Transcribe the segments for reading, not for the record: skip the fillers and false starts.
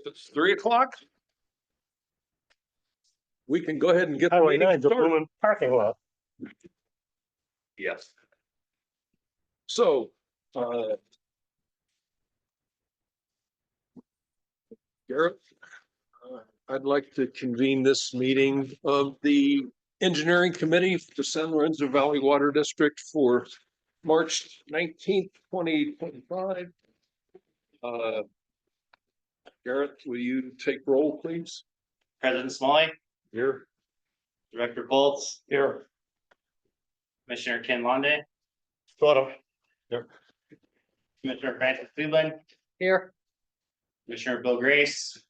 It's 3 o'clock. We can go ahead and get the Highway meeting 9, the started. Blooming parking lot. Yes. So, Garrett, I'd like to convene this meeting of the Engineering Committee for San Lorenzo Valley Water District for March 19th, 2025. Garrett, will you take roll, please? President Smalley, Here. Director Bolts, Here. Commissioner Ken Londe, Sort of. Commissioner Francis Cleveland, Here. Commissioner Bill Grace,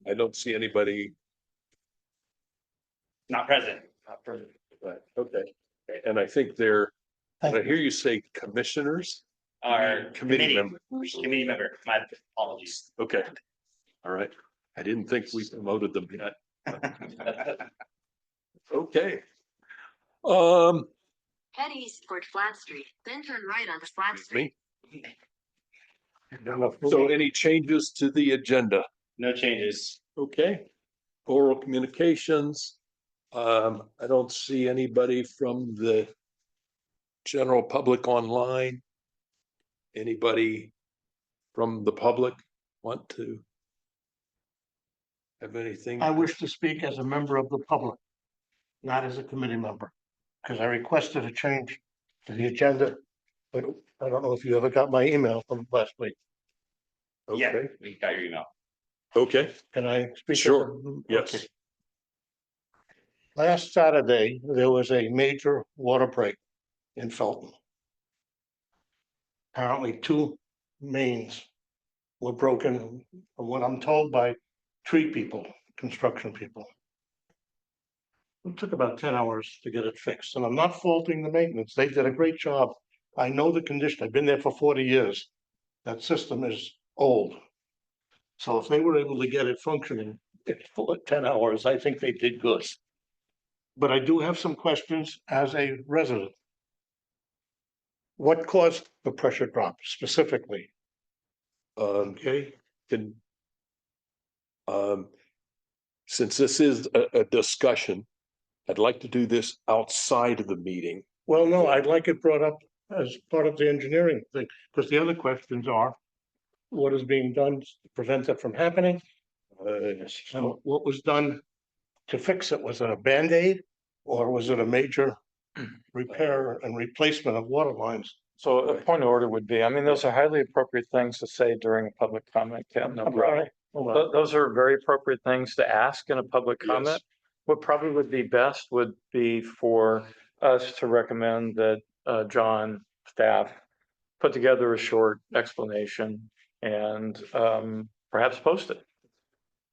I don't see anybody. not present. Right, okay. And I think they're, did I hear you say commissioners? Our Committee committee members. member, my apologies. Okay. All right. I didn't think we promoted them yet. Okay. Head east toward Flat Street, then turn right onto Flat Street. Me. So any changes to the agenda? No changes. Okay. Oral communications. I don't see anybody from the general public online. Anybody from the public want to have anything? I wish to speak as a member of the public, not as a committee member, because I requested a change to the agenda. But I don't know if you ever got my email from last week. Yeah, Okay, we got your email. okay, Can I speak? as a- Sure. yes. Okay. Last Saturday, there was a major water break in Felton. Apparently, two mains were broken, from what I'm told, by tree people, construction people. It took about 10 hours to get it fixed, and I'm not faulting the maintenance. They did a great job. I know the condition. I've been there for 40 years. That system is old. So if they were able to get it functioning in 10 hours, I think they did good. But I do have some questions as a resident. What caused the pressure drop specifically? Okay, Can, since this is a discussion, I'd like to do this outside of the meeting. well, no, I'd like it brought up as part of the engineering thing, because the other questions are what is being done to prevent it from happening? And what was done to fix it? Was it a Band-Aid? Or was it a major repair and replacement of water lines? So a point of order would be, I mean, those are highly appropriate things to say during a public comment, Ken. No I'm problem. sorry. Hold on. Those are very appropriate things to ask in a public Yes. comment. What probably would be best would be for us to recommend that John, staff, put together a short explanation and perhaps post it.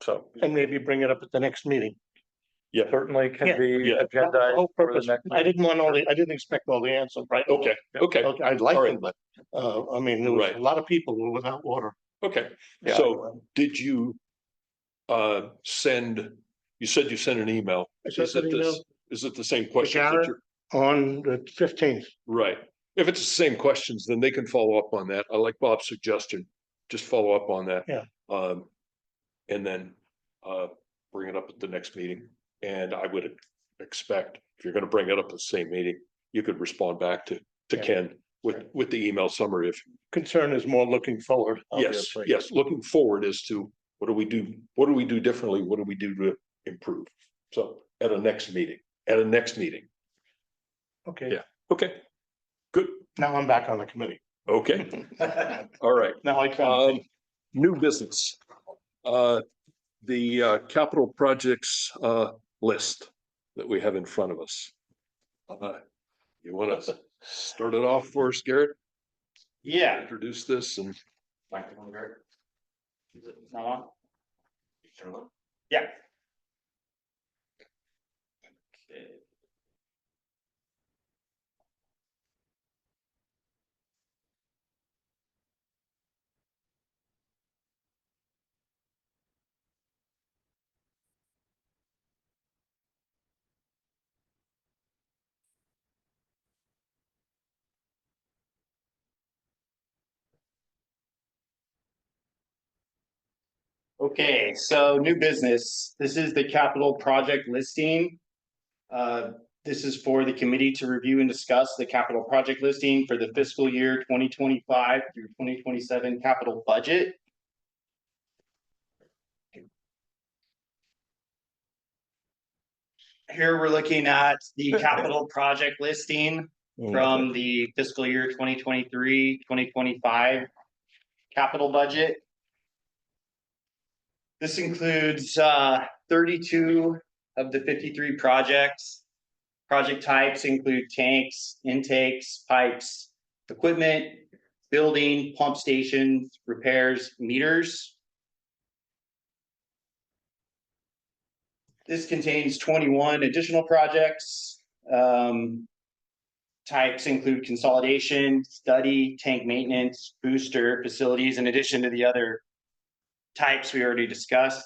So And maybe bring it up at the next meeting. Yeah, certainly can Yeah. be Yeah. That was the agendized whole for the purpose. next. I didn't want I didn't expect all the answers, right? okay, okay, Okay, I'd like All them, but, I mean, there was Right. a lot of people who were without water. okay. Yeah. So did you send, you said you sent an email. I sent Is it an this, email is it the same questions? that Garrett? you're- on the 15th. Right. If it's the same questions, then they can follow up on that. I like Bob's suggestion. Just follow up on that. Yeah. And then bring it up at the next meeting. And I would expect, if you're gonna bring it up at the same meeting, you could respond back to Yeah. Ken with the email summary if, Concern is more looking forward. yes, obviously. yes, looking forward as to what do we do? What do we do differently? What do we do to improve? So at a next meeting, Okay. Yeah. Okay, good. Now I'm back on the committee. Okay, all right. Now I can. New business. The capital projects list that we have in front of us. You want to start it off for us, Garrett? Yeah. Introduce this and. Is it not on? Yeah. Okay. Okay, so new business. This is the capital project listing. This is for the committee to review and discuss the capital project listing for the fiscal year 2025 through 2027 capital budget. Here we're looking at the capital project listing from the fiscal year 2023, 2025 capital budget. This includes 32 of the 53 projects. Project types include tanks, intakes, pipes, equipment, building, pump stations, repairs, meters. This contains 21 additional projects. Types include consolidation, study, tank maintenance, booster, facilities, in addition to the other types we already discussed.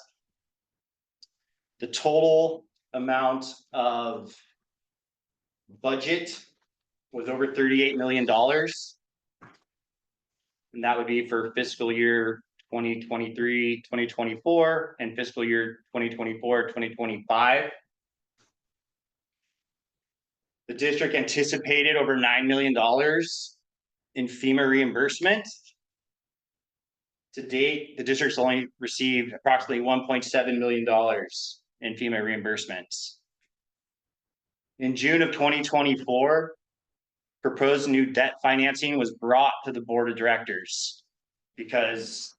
The total amount of budget was over $38 million. And that would be for fiscal year 2023, 2024, and fiscal year 2024, 2025. The district anticipated over $9 million in FEMA reimbursement. To date, the district's only received approximately $1.7 million in FEMA reimbursements. In June of 2024, proposed new debt financing was brought to the board of directors because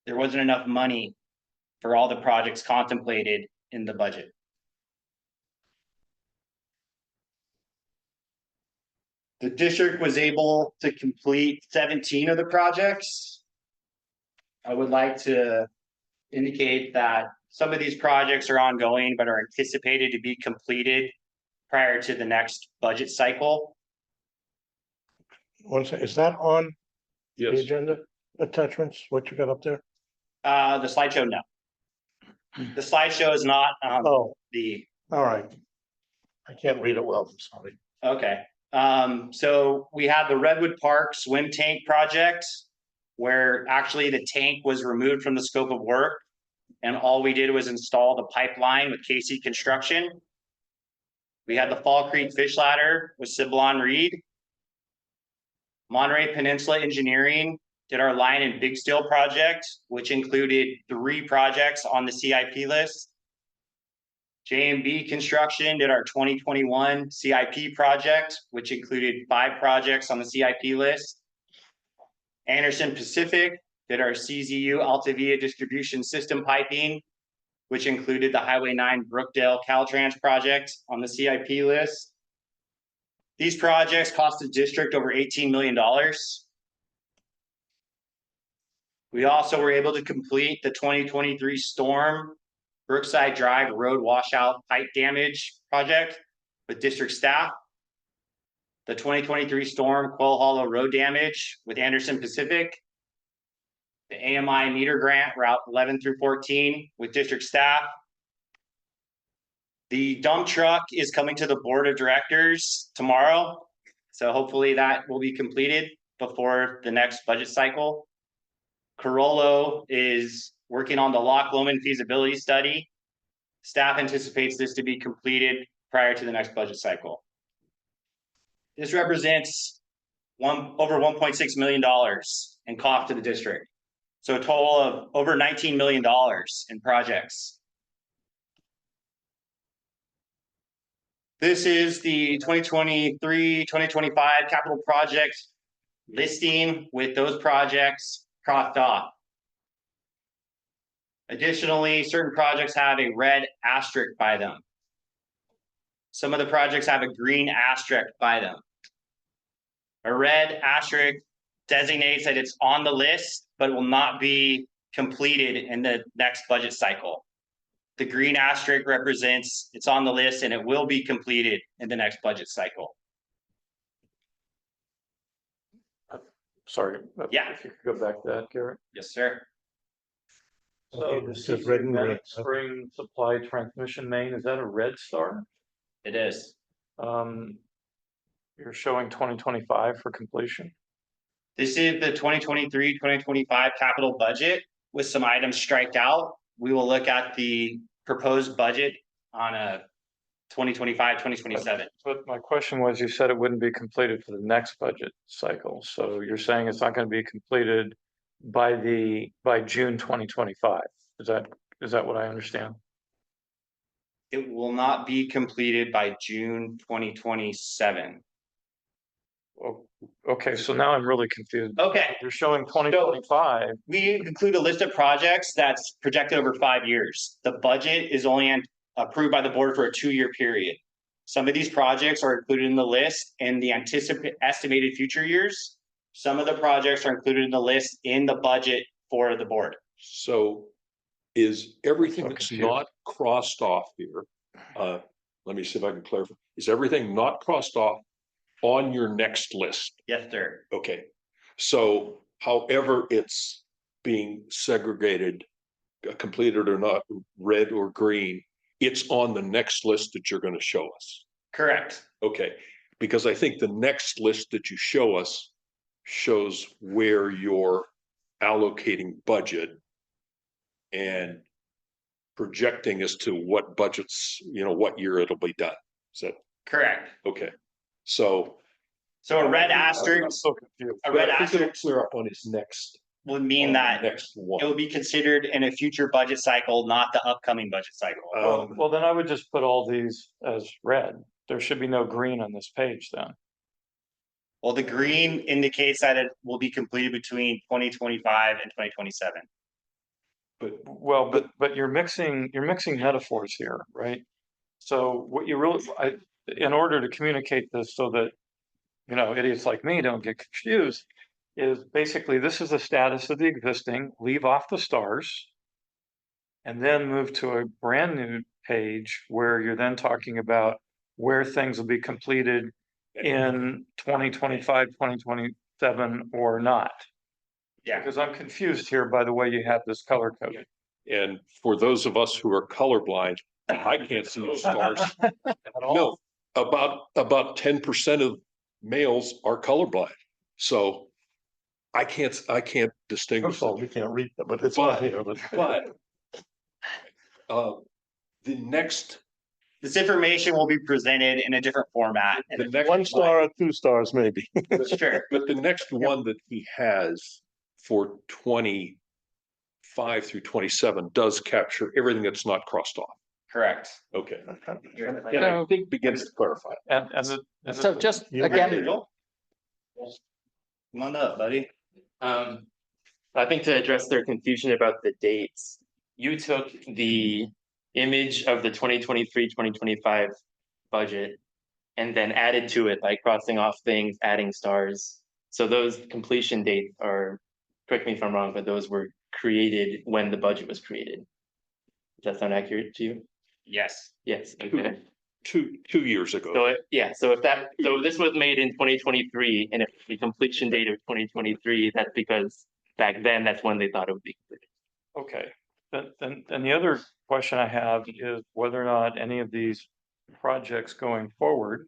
there wasn't enough money for all the projects contemplated in the budget. The district was able to complete 17 of the projects. I would like to indicate that some of these projects are ongoing, but are anticipated to be completed prior to the next budget cycle. One second, is that on the Yes, agenda attachments, what you got up there? The slideshow, no. The slideshow is not Oh, the, all right. I can't read it well, I'm sorry. okay. So we have the Redwood Park swim tank project, where actually the tank was removed from the scope of work. And all we did was install the pipeline with KC Construction. We had the Fall Creek Fish Ladder with Ciblon Reed. Monterey Peninsula Engineering did our line and big steel project, which included 3 projects on the CIP list. JMB Construction did our 2021 CIP project, which included 5 projects on the CIP list. Anderson Pacific did our CZU Altavia distribution system piping, which included the Highway 9 Brookdale Caltrans project on the CIP list. These projects cost the district over $18 million. We also were able to complete the 2023 storm Brookside Drive Road washout pipe damage project with district staff. The 2023 storm Quail Hollow road damage with Anderson Pacific. The AMI meter grant route 11 through 14 with district staff. The dump truck is coming to the board of directors tomorrow. So hopefully that will be completed before the next budget cycle. Carollo is working on the Loch Lomond feasibility study. Staff anticipates this to be completed prior to the next budget cycle. This represents over $1.6 million in cost to the district. So a total of over $19 million in projects. This is the 2023-2025 capital project listing with those projects crossed off. Additionally, certain projects have a red asterisk by them. Some of the projects have a green asterisk by them. A red asterisk designates that it's on the list, but it will not be completed in the next budget cycle. The green asterisk represents it's on the list and it will be completed in the next budget cycle. Sorry. Yeah. If you could go back to that, Garrett. Yes, sir. So Okay, this is red and green. Spring supply transmission main, is that a red star? It is. You're showing 2025 for completion. This is the 2023-2025 capital budget. with some items striked out. We will look at the proposed budget on a 2025-2027. But my question was, you said it wouldn't be completed for the next budget cycle. So you're saying it's not going to be completed by June 2025. Is that what I understand? It will not be completed by June 2027. Okay, so now I'm really confused. Okay, You're showing 2025. we include a list of projects that's projected over 5 years. The budget is only approved by the board for a 2-year period. Some of these projects are included in the list in the estimated future years. Some of the projects are included in the list in the budget for the board. So is everything So that's confused. not crossed off here, let me see if I can clarify, is everything not crossed off on your next list? Yes, sir. Okay, so however it's being segregated, completed or not, red or green, it's on the next list that you're going to show us. Correct. Okay, because I think the next list that you show us shows where you're allocating budget and projecting as to what budgets, what year it'll be done. Is that Correct. okay? So. So a red I'm asterisk, so confused. a red I think it'll asterisk clear up on his next. would mean that Next it one. will be considered in a future budget cycle, not the upcoming budget cycle. Well, then I would just put all these as red. There should be no green on this page then. Well, the green indicates that it will be completed between 2025 and 2027. But Well, but you're mixing metaphors here, right? So what you really, in order to communicate this so that, idiots like me don't get confused, is basically this is the status of the existing, leave off the stars, and then move to a brand new page where you're then talking about where things will be completed in 2025, 2027 or not. Yeah. Because I'm confused here by the way you have this color coded. and for those of us who are colorblind, I can't see the stars. At all. No, about 10% of males are colorblind. So I can't distinguish First of all, them. we can't read them, but it's not here, but. The next, This information will be presented in a different format. the next. 1 star or 2 stars, maybe. Sure. But the next one that he has for 25 through 27 does capture everything that's not crossed off. Correct. Okay. Yeah. And I think begins to clarify. So just You- again, Come on up, buddy. I think to address their confusion about the dates, you took the image of the 2023-2025 budget and then added to it by crossing off things, adding stars. So those completion dates are, correct me if I'm wrong, but those were created when the budget was created. Does that sound accurate to you? Yes. Yes, okay. Two years ago. So so this was made in 2023, and if the completion date of 2023, that's because back then, that's when they thought it would be completed. Okay, then the other question I have is whether or not any of these projects going forward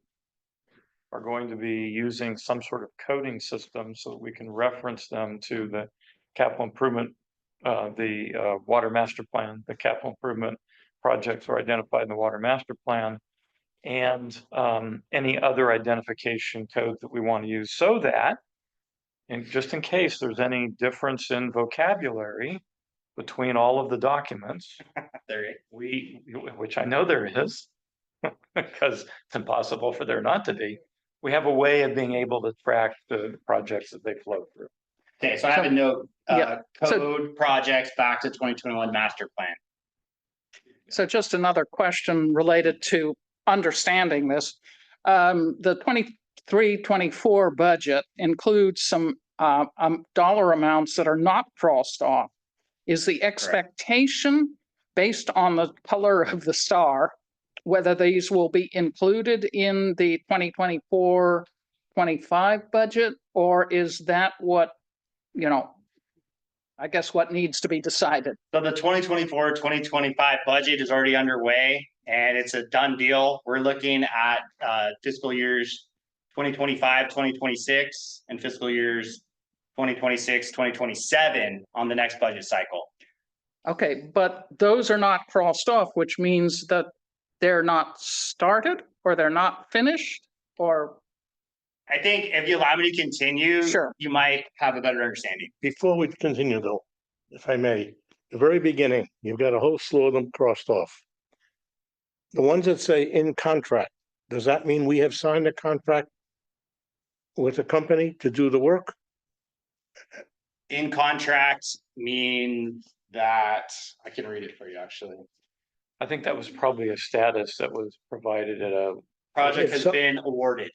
are going to be using some sort of coding system so that we can reference them to the capital improvement, the water master plan, the capital improvement projects are identified in the water master plan, and any other identification code that we want to use so that, and just in case there's any difference in vocabulary between all of the documents, There. which I know there is, because it's impossible for there not to be, we have a way of being able to track the projects that they flow through. Okay, so I have a note, yeah, so- code projects back to 2021 master plan. so just another question related to understanding this. The 23-24 budget includes some dollar amounts that are not crossed off. Is the expectation based on the color of the star, whether these will be included in the 2024-25 budget, or is that what, I guess what needs to be decided? So the 2024-2025 budget is already underway and it's a done deal. We're looking at fiscal years 2025, 2026 and fiscal years 2026, 2027 on the next budget cycle. Okay, but those are not crossed off, which means that they're not started or they're not finished or, I think if you allow me to continue. Sure. You might have a better understanding. Before we continue though, if I may, the very beginning, you've got a whole slew of them crossed off. The ones that say in contract, does that mean we have signed a contract with a company to do the work? In contract mean that, I can read it for you, actually. I think that was probably a status that was provided at a, Project has So- been awarded.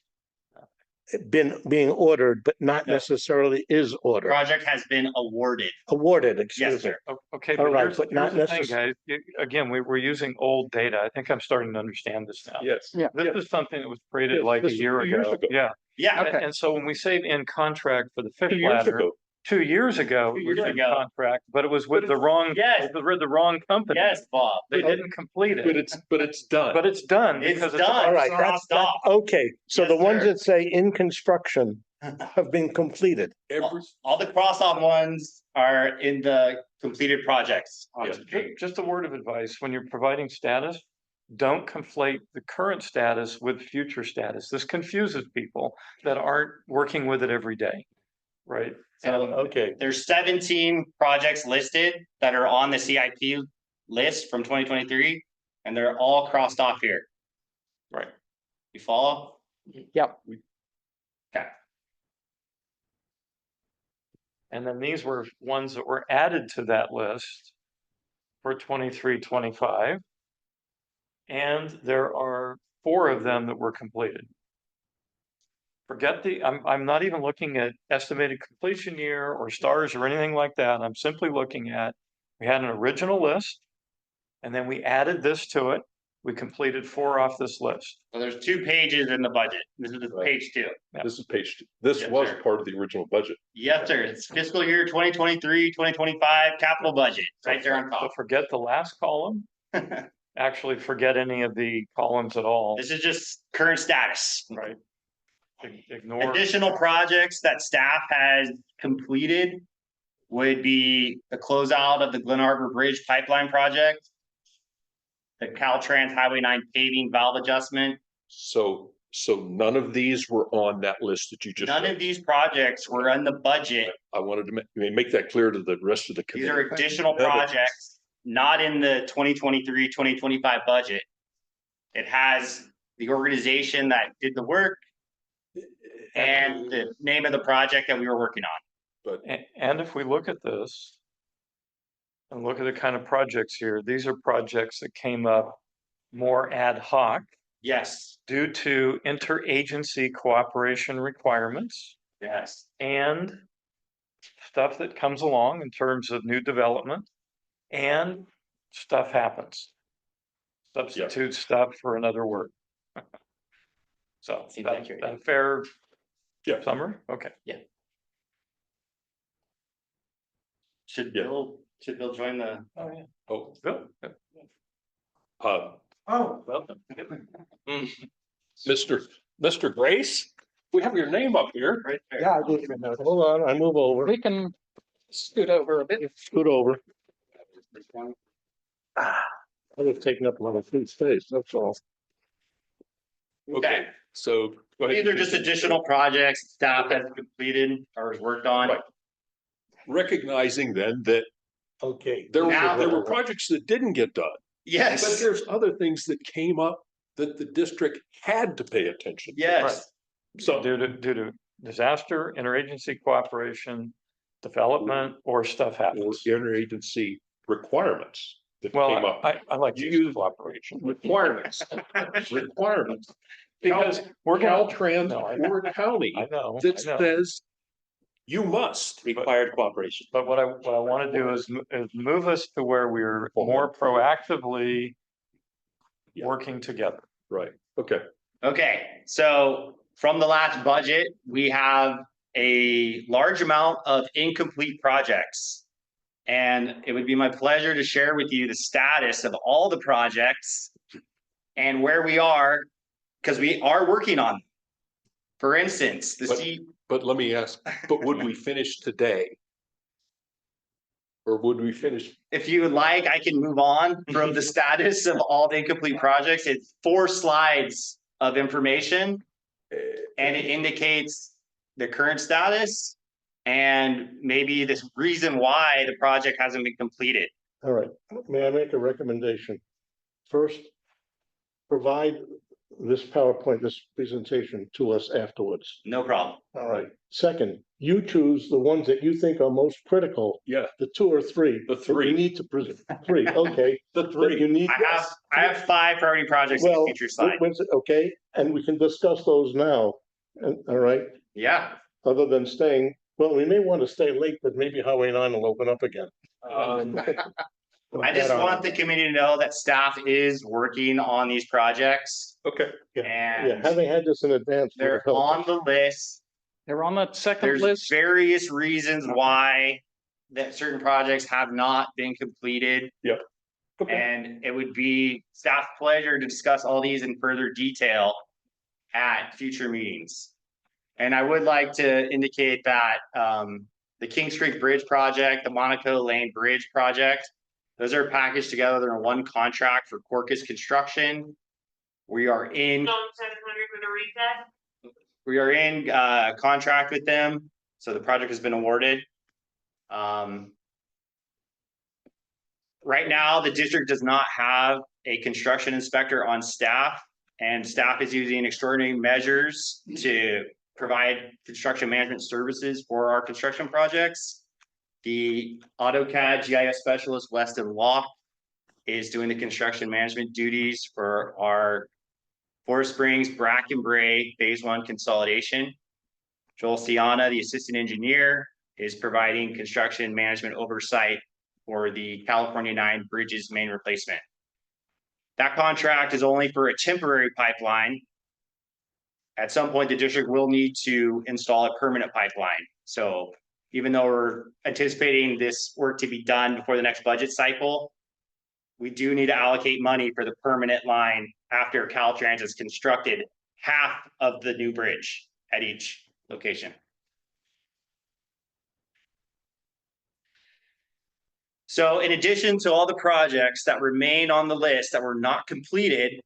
Being ordered, but not No. necessarily is ordered, Project has been awarded. awarded, Yes, excuse me. sir. okay, All but right, here's, but not here's the thing, necess- guys. Again, we're using old data. I think I'm starting to understand this now. Yes. Yeah. This is something that was created Yes, like a this is year 2 years ago. ago. Yeah. Yeah, Okay. And so when we say in contract for the fish 2 years ladder, ago. 2 years ago, 2 it was years in ago. contract, but it was with But the wrong, Yes. it was with the wrong company. yes, Bob. They didn't complete But it, it's done. but it's done It's because done. All right, Crossed that's, off. okay, so the Yes, ones sir. that say in construction have been completed. Every, All the cross-off ones are in the completed projects. on Yes. the page. Just a word of advice, when you're providing status, don't conflate the current status with future status. This confuses people that aren't working with it every day, right? So Okay, there's 17 projects listed that are on the CIP list from 2023, and they're all crossed off here. Right. You follow? yep, Okay. And then these were ones that were added to that list for 23, 25. And there are 4 of them that were completed. Forget I'm not even looking at estimated completion year or stars or anything like that. I'm simply looking at, we had an original list. And then we added this to it. We completed 4 off this list. So there's 2 pages in the budget. This is Right. page 2. this is page 2. This Yes, was sir. part of the original budget. Yes, sir. It's fiscal year 2023, 2025 capital budget, right there on So top. forget the last column. Actually, forget any of the columns at all, This is just current status. right? Ignore. Additional projects that staff has completed would be the closeout of the Glen Arbor Bridge Pipeline Project, the Caltrans Highway 9 paving valve adjustment. So none of these were on that list that you just. None read. of these projects were in the budget. I wanted to make that clear to the rest of the These committee. are additional None of- projects, not in the 2023, 2025 budget. It has the organization that did the work and the name of the project that we were working on. But And if we look at this and look at the kind of projects here, these are projects that came up more ad hoc Yes, due to interagency cooperation requirements yes. and stuff that comes along in terms of new development and stuff happens. Substitute stuff for another word. So Seems that accurate. that fair Yeah. summary? Okay. Should Yeah. Bill join the? Oh, yeah. oh, Good. Oh. Welcome. Mr. Grace, we have your name up here. Right there. yeah, I didn't even know. Hold on, I move over, we can scoot over a bit. scoot over. I was taking up a lot of free space, that's all. Okay, So. go ahead. these are just additional projects staff has completed or has worked on. Right. Recognizing then that Okay. there Now- were projects that didn't get done. But Yes, there's other things that came up that the district had to pay attention to. yes. So, Due to disaster, interagency cooperation, development, or stuff or happens. interagency requirements that Well, came up. I like to You use use- cooperation Requirements. Requirements. because we're gonna, Caltrans No, I- or county I know, that I know. says you must. Required cooperation. But what I want to do is move us to where we're more proactively Yeah. working together. Right, okay. Okay, so from the last budget, we have a large amount of incomplete projects. And it would be my pleasure to share with you the status of all the projects and where we are, because we are working on them. For instance, But let me ask, but would we finish today? Or would we finish? If you would like, I can move on from the status of all the incomplete projects. It's 4 slides of information. And it indicates the current status and maybe this reason why the project hasn't been completed. All right, may I make a recommendation? First, provide this PowerPoint, this presentation to us afterwards. No problem. All right. Second, you choose the ones that you think are most critical, Yeah, the 2 or 3. The that 3. You need to present, 3, okay. the That 3. you need. I have 5 priority projects in the Well, future slide. okay, and we can discuss those now, all right, Yeah, other than staying, well, we may want to stay late, but maybe Highway 9 will open up again. I just want the committee to know that staff is working on these projects Okay, Yeah, and having had this in advance. would they're have helped. on the list. They're on the second There's list. various reasons why that certain projects have not been completed. okay. And it would be staff pleasure to discuss all these in further detail at future meetings. And I would like to indicate that the Kings Creek Bridge project, the Monaco Lane Bridge project, those are packaged together. They're in one contract for Corcus Construction. We are in contract with them, so the project has been awarded. Right now, the district does not have a construction inspector on staff, and staff is using extraordinary measures to provide construction management services for our construction projects. The AutoCAD GIS specialist, Weston Locke, is doing the construction management duties for our Forest Springs, Bracken Bray Phase 1 consolidation. Joel Ciana, the assistant engineer, is providing construction management oversight for the California 9 bridges main replacement. That contract is only for a temporary pipeline. At some point, the district will need to install a permanent pipeline. So even though we're anticipating this work to be done before the next budget cycle, we do need to allocate money for the permanent line after Caltrans has constructed half of the new bridge at each location. So in addition to all the projects that remain on the list that were not completed,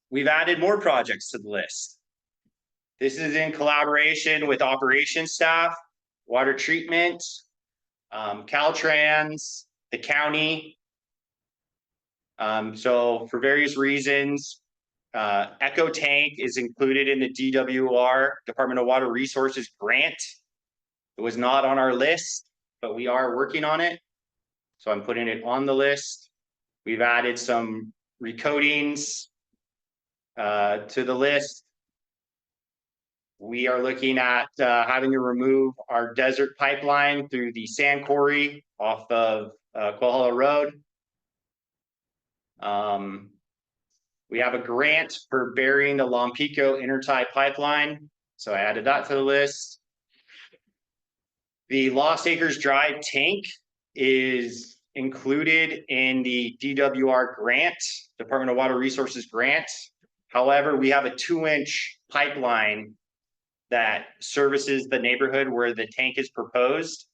we've added more projects to the list. This is in collaboration with operations staff, water treatment, Caltrans, the county. So for various reasons, Echo Tank is included in the DWR, Department of Water Resources grant. It was not on our list, but we are working on it. So I'm putting it on the list. We've added some recodings to the list. We are looking at having to remove our desert pipeline through the sand quarry off of Kohala Road. We have a grant for burying the Lompico intertie pipeline, so I added that to the list. The Lost Acres Drive tank is included in the DWR grant, Department of Water Resources grant. However, we have a 2-inch pipeline that services the neighborhood where the tank is proposed.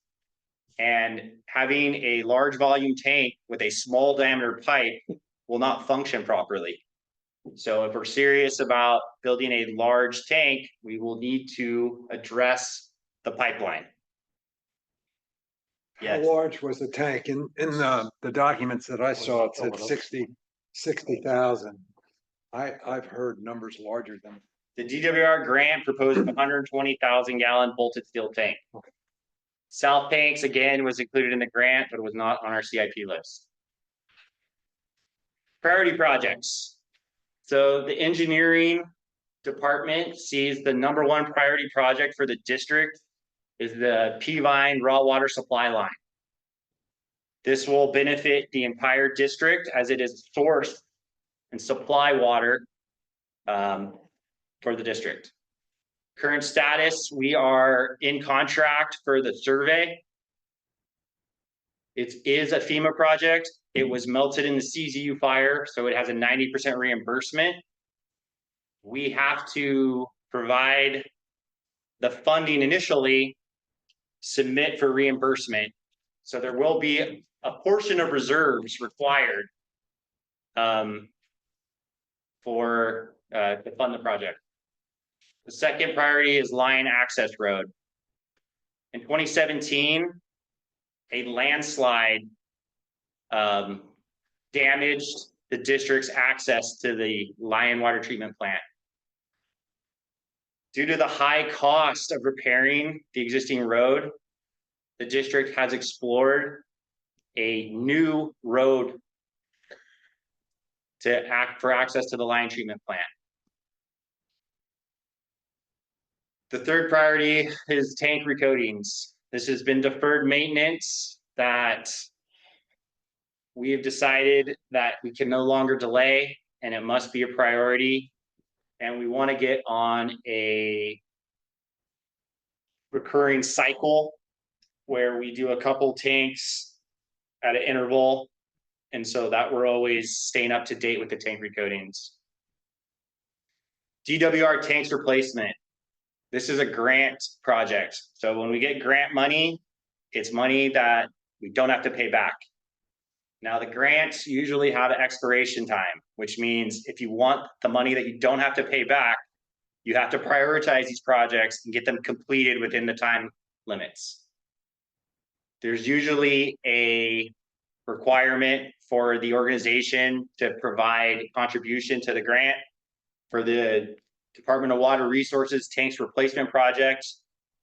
And having a large volume tank with a small diameter pipe will not function properly. So if we're serious about building a large tank, we will need to address the pipeline. How Yes. large was the tank? In the documents that I saw, it said 60,000. I've heard numbers larger than. The DWR grant proposed a 120,000 gallon bolted steel tank. South Tanks, again, was included in the grant, but it was not on our CIP list. Priority projects. So the engineering department sees the #1 priority project for the district is the Peavine raw water supply line. This will benefit the entire district as it is sourced and supply water for the district. Current status, we are in contract for the survey. It is a FEMA project. It was melted in the CZU fire, so it has a 90% reimbursement. We have to provide the funding initially, submit for reimbursement, So there will be a portion of reserves required to fund the project. The second priority is Lion Access Road. In 2017, a landslide damaged the district's access to the Lion Water Treatment Plant. Due to the high cost of repairing the existing road, the district has explored a new road for access to the Lion Treatment Plant. The third priority is tank recoatings. This has been deferred maintenance that we have decided that we can no longer delay, and it must be a priority. And we want to get on a recurring cycle where we do a couple tanks at an interval. And so that we're always staying up to date with the tank recoatings. DWR tanks replacement. This is a grant project. So when we get grant money, it's money that we don't have to pay back. Now the grants usually have an expiration time, which means if you want the money that you don't have to pay back, you have to prioritize these projects and get them completed within the time limits. There's usually a requirement for the organization to provide contribution to the grant. For the Department of Water Resources tanks replacement project,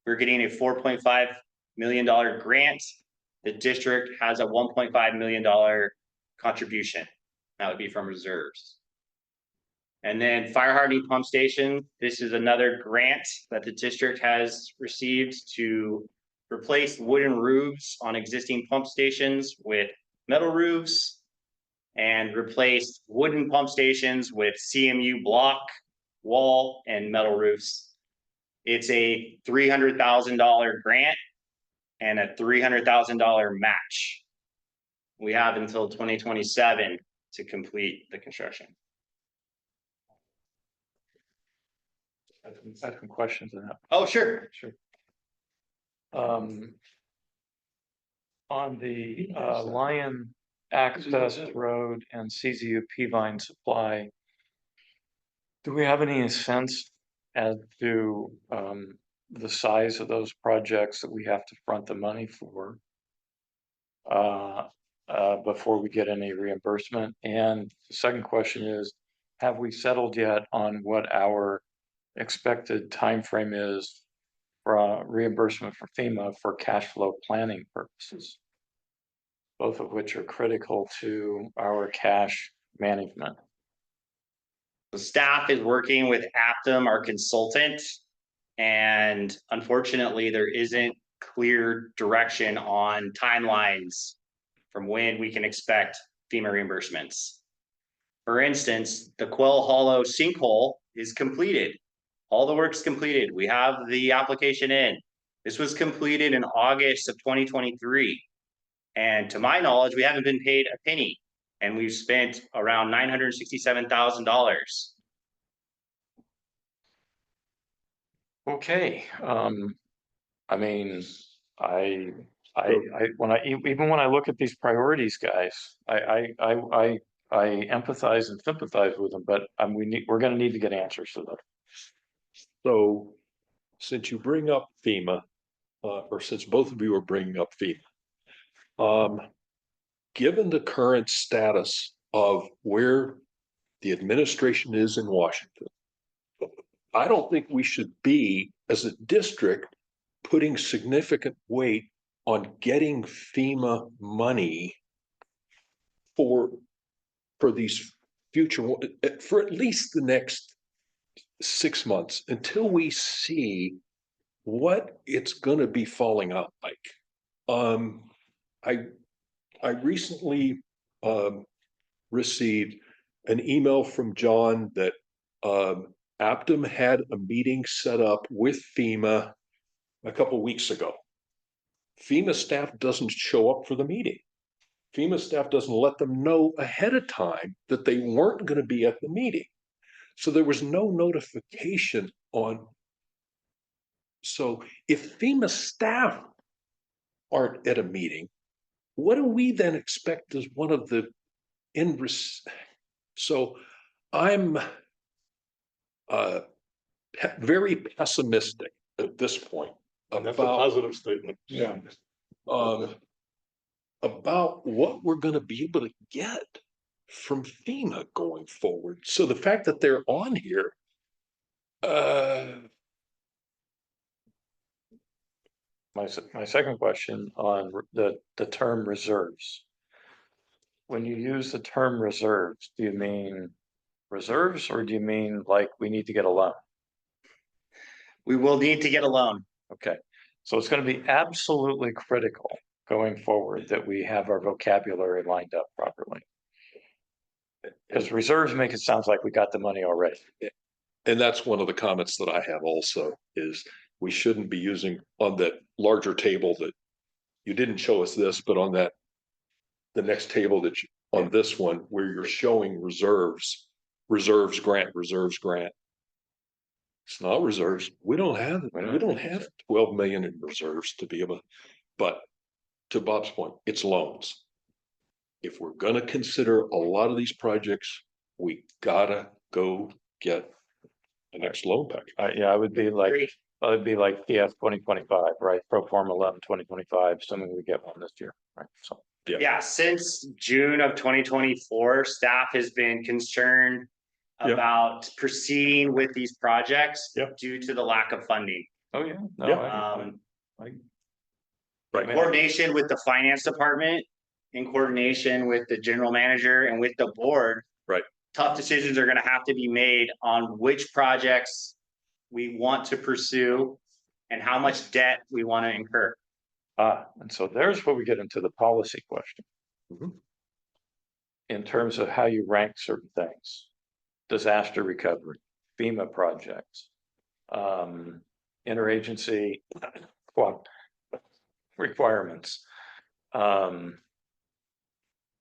we're getting a $4.5 million grant. The district has a $1.5 million contribution. That would be from reserves. And then fire hardening pump station. This is another grant that the district has received to replace wooden roofs on existing pump stations with metal roofs and replace wooden pump stations with CMU block, wall, and metal roofs. It's a $300,000 grant and a $300,000 match. We have until 2027 to complete the construction. I have some questions on that. Oh, sure. Sure. On the Lion Access Road and CZUP line supply, do we have any sense as to the size of those projects that we have to front the money for before we get any reimbursement? And the second question is, have we settled yet on what our expected time frame is for reimbursement for FEMA for cash flow planning purposes, both of which are critical to our cash management? The staff is working with Aptum, our consultant, and unfortunately, there isn't clear direction on timelines from when we can expect FEMA reimbursements. For instance, the Quail Hollow sinkhole is completed. All the work's completed. We have the application in. This was completed in August of 2023. And to my knowledge, we haven't been paid a penny. And we've spent around $967,000. Okay, I mean, when I look at these priorities, guys, I empathize and sympathize with them, but we're gonna need to get answers to them. So since you bring up FEMA, or since both of you are bringing up FEMA, given the current status of where the administration is in Washington, I don't think we should be, as a district, putting significant weight on getting FEMA money for these future, for at least the next 6 months, until we see what it's going to be falling out like. I recently received an email from John that Aptum had a meeting set up with FEMA a couple of weeks ago. FEMA staff doesn't show up for the meeting. FEMA staff doesn't let them know ahead of time that they weren't going to be at the meeting. So there was no notification on. So if FEMA staff aren't at a meeting, what do we then expect as one of the so I'm very pessimistic at this point That's a about positive statement. Yeah. About what we're gonna be able to get from FEMA going forward. So the fact that they're on here, My second question on the term reserves. When you use the term reserves, do you mean reserves or do you mean like we need to get a loan? We will need to get a loan. Okay, so it's gonna be absolutely critical going forward that we have our vocabulary lined up properly. Because reserves make it sound like we got the money already. and that's one of the comments that I have also, is we shouldn't be using on that larger table that you didn't show us this, but on that, the next table that on this one, where you're showing reserves grant. It's not reserves. We don't have 12 million in reserves to be able, but to Bob's point, it's loans. If we're gonna consider a lot of these projects, we gotta go get the next loan package. Yeah, I would be like, Agree. TF 2025, right? Pro forma 11/2025, assuming we get one this year, right? So. Yeah, since June of 2024, staff has been concerned Yeah. about proceeding with these projects Yeah. due to the lack of funding. Oh, yeah. No, Yeah. I- Right. Coordination with the finance department, in coordination with the general manager and with the board. Right. Tough decisions are gonna have to be made on which projects we want to pursue and how much debt we want to incur. And so there's where we get into the policy question. Mhm. In terms of how you rank certain things, disaster recovery, FEMA projects, interagency requirements,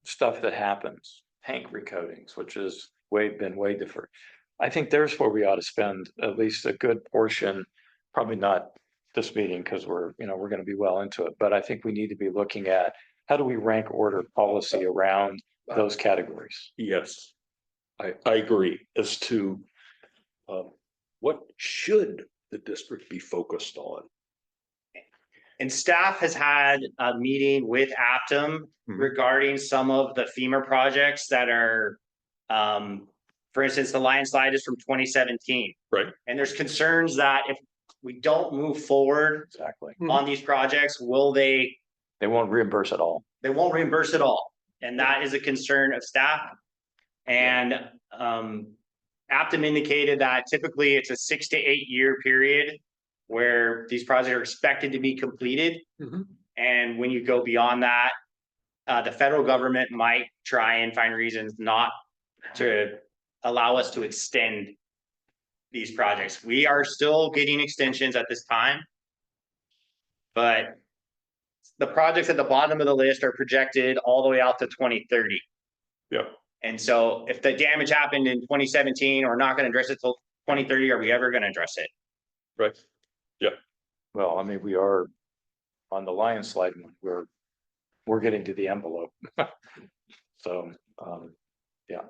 stuff that happens, tank recoatings, which is been way different. I think there's where we ought to spend at least a good portion, probably not this meeting because we're going to be well into it, but I think we need to be looking at how do we rank order policy around those categories. Yes, I agree as to what should the district be focused on? And staff has had a meeting with Aptum regarding some of the FEMA projects that are, for instance, the Lion Slide is from 2017. Right. And there's concerns that if we don't move forward Exactly. on these projects, They won't reimburse at all. they won't reimburse at all. And that is a concern of staff. And Aptum indicated that typically it's a 6 to 8 year period where these projects are expected to be completed. Mhm. And when you go beyond that, the federal government might try and find reasons not to allow us to extend these projects. We are still getting extensions at this time. But the projects at the bottom of the list are projected all the way out to 2030. Yeah. And so if the damage happened in 2017, we're not gonna address it till 2030, are we ever gonna address it? Right. Well, I mean, we are on the Lion Slide one, we're getting to the envelope. So, Yeah.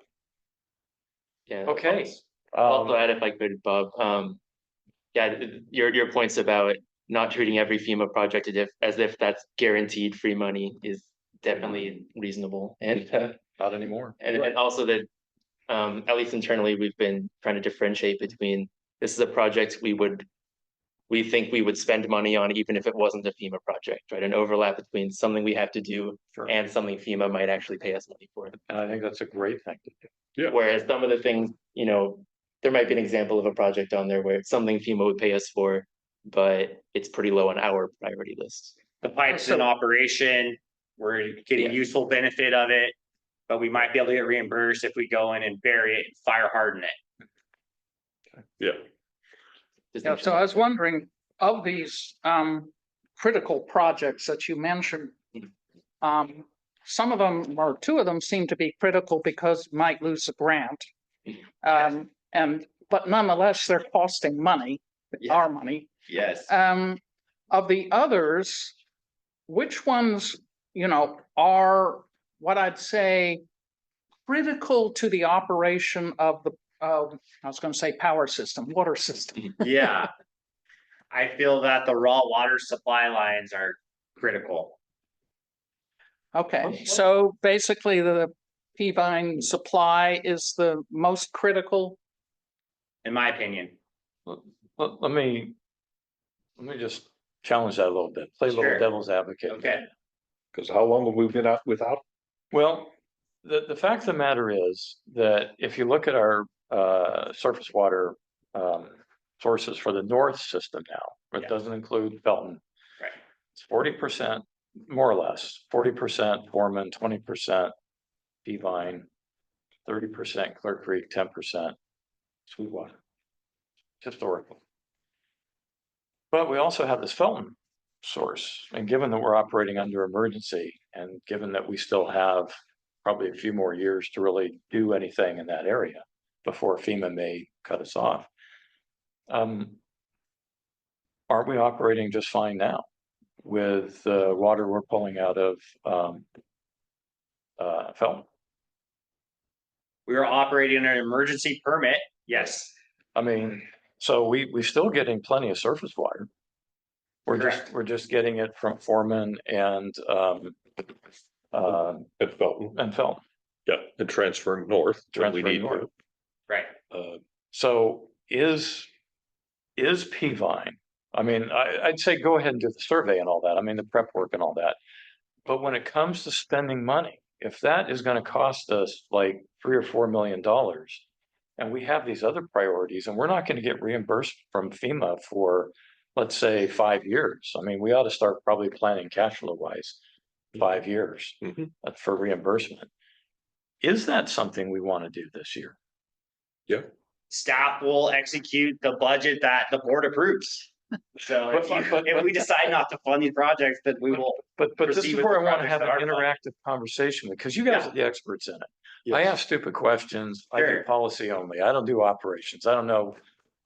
okay. I'll also add if I could, Bob, yeah, your points about not treating every FEMA project as if that's guaranteed free money is definitely reasonable. And Not anymore. and also that, at least internally, we've been trying to differentiate between, this is a project we think we would spend money on even if it wasn't a FEMA project, right? An overlap between something we have to do Sure. and something FEMA might actually pay us money for. And I think that's a great thing to do. Yeah. Whereas some of the things, there might be an example of a project on there where it's something FEMA would pay us for, but it's pretty low on our priority list. The pipe's in operation, we're getting useful benefit of it, but we might be able to get reimbursed if we go in and bury it and fire harden it. Yeah. Yeah, so I was wondering, of these critical projects that you mentioned, some of them, or two of them seem to be critical because you might lose a grant. But nonetheless, they're costing money, Yeah. our money. Yes. Of the others, which ones are what I'd say critical to the operation of the, I was going to say power system, water system. Yeah. I feel that the raw water supply lines are critical. Okay, so basically the Peavine supply is the most critical. In my opinion. Let me just challenge that a little bit, play a little Sure. devil's advocate. Okay. Because how long have we been out without? Well, the fact of the matter is that if you look at our surface water sources for the north system now, it Yeah. doesn't include Felton. Right. It's 40%, more or less, 40% Foreman, 20% Peavine, 30% Clear Creek, 10% Sweetwater. Historical. But we also have this Felton source, and given that we're operating under emergency, and given that we still have probably a few more years to really do anything in that area before FEMA may cut us off. Aren't we operating just fine now with the water we're pulling out of Felton? We are operating under an emergency permit. Yes. I mean, so we're still getting plenty of surface water. Correct. We're just getting it from Foreman and At Felton, and Felton. yeah, and transferring north. when we Transferring need north. to. Right. So is Peavine, I mean, I'd say go ahead and do the survey and all that, I mean, the prep work and all that. But when it comes to spending money, if that is gonna cost us like $3 or $4 million, and we have these other priorities, and we're not gonna get reimbursed from FEMA for, let's say, 5 years. I mean, we ought to start probably planning cash flow wise, 5 years Mhm. for reimbursement. Is that something we want to do this year? Staff will execute the budget that the board approves. So if we decide not to fund these projects, then we will. But this proceed is with where the I want to projects have that an are funded. interactive conversation, because you guys Yeah. are the experts in it. I Yes. ask stupid questions. I do Sure. policy only. I don't do operations. I don't know.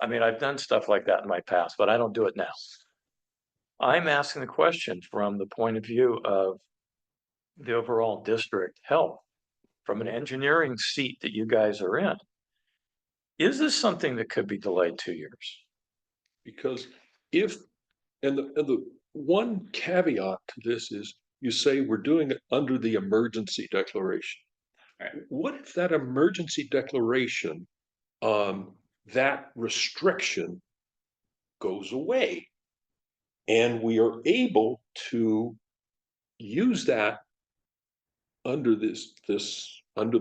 I mean, I've done stuff like that in my past, but I don't do it now. I'm asking the question from the point of view of the overall district health, from an engineering seat that you guys are in. Is this something that could be delayed 2 years? Because if, and the one caveat to this is, you say we're doing it under the emergency declaration. Right. What if that emergency declaration, that restriction goes away? And we are able to use that under under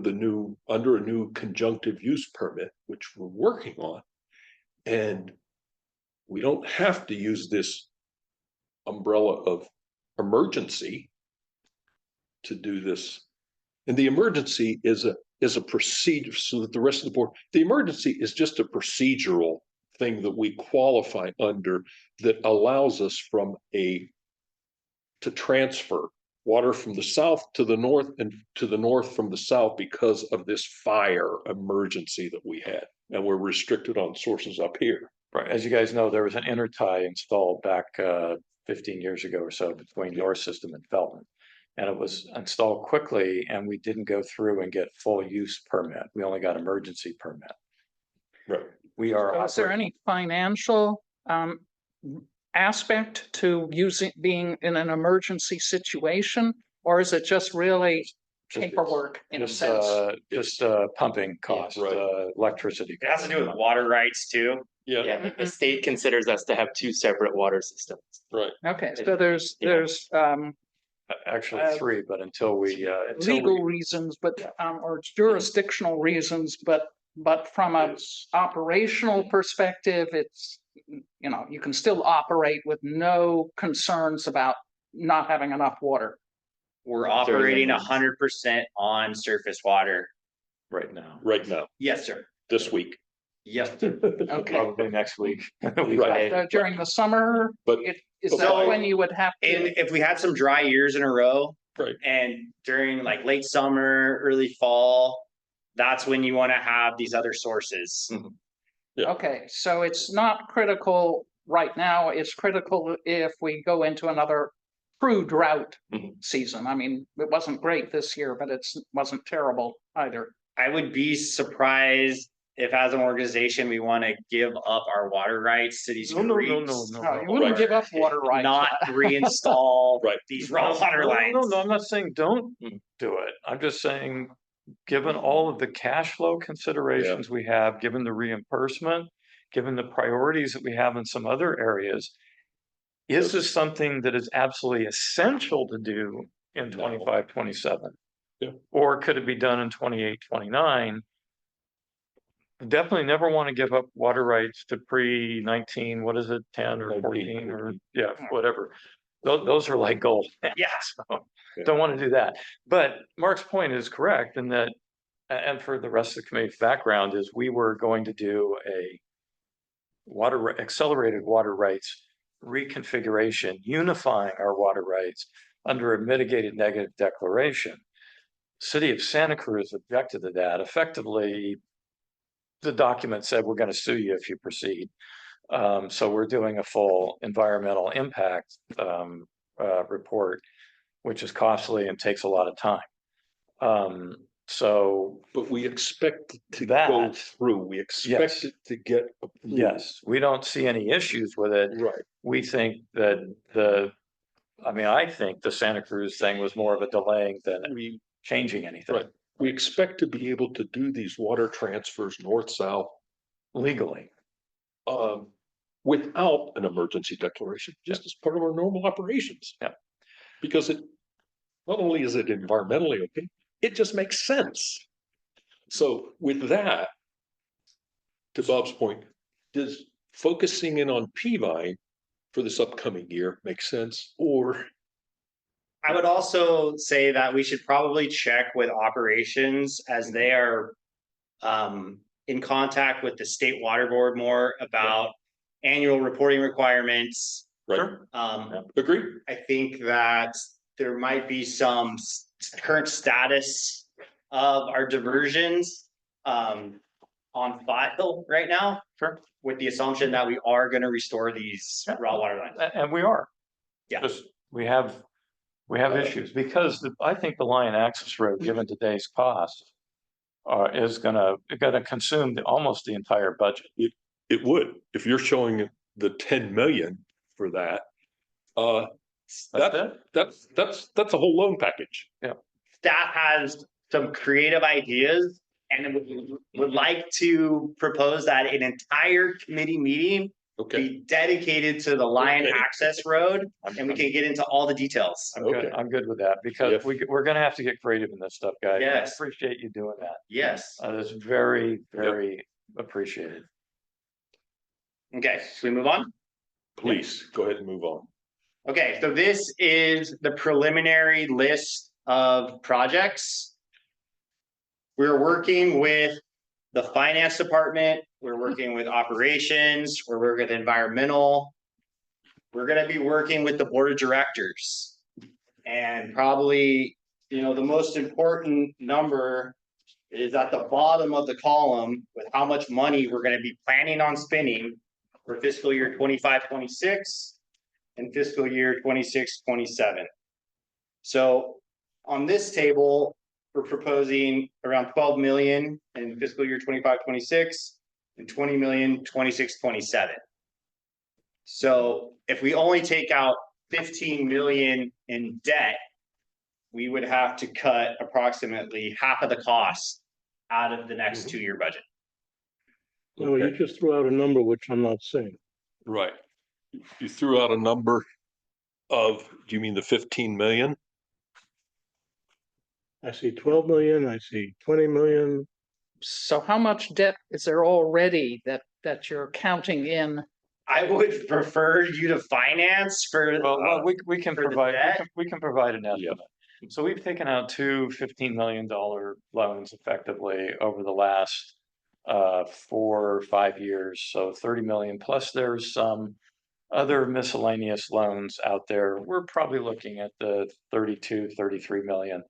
a new conjunctive use permit, which we're working on. And we don't have to use this umbrella of emergency to do this. And the emergency is a procedure, so that the rest of the board, the emergency is just a procedural thing that we qualify under that allows us to transfer water from the south to the north and to the north from the south because of this fire emergency that we had. And we're restricted on sources up here. Right, as you guys know, there was an intertie installed back 15 years ago or so between your system and Felton. And it was installed quickly, and we didn't go through and get full use permit. We only got emergency permit. Right. We are. So is there any financial aspect to being in an emergency situation? Or is it just really paperwork in a sense? Just pumping cost, right. electricity. It has to do with water rights too. Yeah, the state considers us to have 2 separate water systems. Right. Okay, so there's Actually 3, but until we. legal reasons, but or jurisdictional reasons, but from a operational perspective, it's, you can still operate with no concerns about not having enough water. We're operating 100% on surface water. Right now. Right now, Yes, sir. this week. Yep. Okay. Probably next week. Right. During the summer, But is but that why- when you would have And to? if we had some dry years in a row. Right. And during like late summer, early fall, that's when you want to have these other sources. Yeah. Okay, so it's not critical right now. It's critical if we go into another true drought Mhm. season. I mean, it wasn't great this year, but it wasn't terrible either. I would be surprised if as an organization, we want to give up our water rights to these No, no, no, creeks. no, No, you wouldn't give up water rights. Not reinstall Right. these raw water No, lines. no, I'm not saying don't do it. I'm just saying, given all of the cash flow considerations we have, given the reimbursement, given the priorities that we have in some other areas, is this something that is absolutely essential to do in 25, 27? Yeah. Or could it be done in 28, 29? Definitely never want to give up water rights to pre-19, what is it, 10 or 14 or, yeah, whatever. Those are like gold. Yeah. So, don't want to do that. But Mark's point is correct in that, and for the rest of the committee's background, is we were going to do a accelerated water rights reconfiguration, unifying our water rights under a mitigated negative declaration. City of Santa Cruz objected to that. Effectively, the document said, we're going to sue you if you proceed. So we're doing a full environmental impact report, which is costly and takes a lot of time. So But we expect it to That- go through. We expect Yes. it to get. approved. yes, we don't see any issues with it. Right. We think that I think the Santa Cruz thing was more of a delaying than We, changing anything Right. we expect to be able to do these water transfers north-south legally. without an emergency declaration, just as part of our normal operations. Yeah. Because it, not only is it environmentally okay, it just makes sense. So with that, to Bob's point, does focusing in on Peavine for this upcoming year make sense? Or, I would also say that we should probably check with operations as they are in contact with the state water board more about annual reporting requirements. right, agree? I think that there might be some current status of our diversions on file right now. Sure. With the assumption that we are going to restore these raw water lines. And we are. Yeah. Just, we have issues because I think the Lion Access Road, given today's cost, is gonna consume almost the entire budget. It would, if you're showing the 10 million for that. That's it. That's a whole loan package. Staff has some creative ideas and would like to propose that an entire committee meeting Okay, be dedicated to the Lion Okay. Access Road, and we can get into all the details. I'm good. Okay. I'm good with that because Yeah. we're gonna have to get creative in this stuff, guys. Yes. I appreciate you doing that. Yes. That's very, very appreciated. Okay, should we move on? please, go ahead and move on. Okay, so this is the preliminary list of projects. We're working with the finance department, we're working with operations, we're working with environmental. We're gonna be working with the board of directors. And probably, the most important number is at the bottom of the column with how much money we're gonna be planning on spending for fiscal year 25-26 and fiscal year 26-27. So on this table, we're proposing around 12 million in fiscal year 25-26 and 20 million 26-27. So if we only take out 15 million in debt, we would have to cut approximately half of the cost out of the next 2-year budget. No, you just threw out a number which I'm not saying. Right. You threw out a number of, do you mean the 15 million? I see 12 million, I see 20 million. So how much debt is there already that you're counting in? I would prefer you to finance for. Well, we can for the provide, debt? we can provide an estimate. So we've taken out two $15 million loans effectively over the last 4 or 5 years. So 30 million, plus there's some other miscellaneous loans out there. We're probably looking at the 32, 33 million.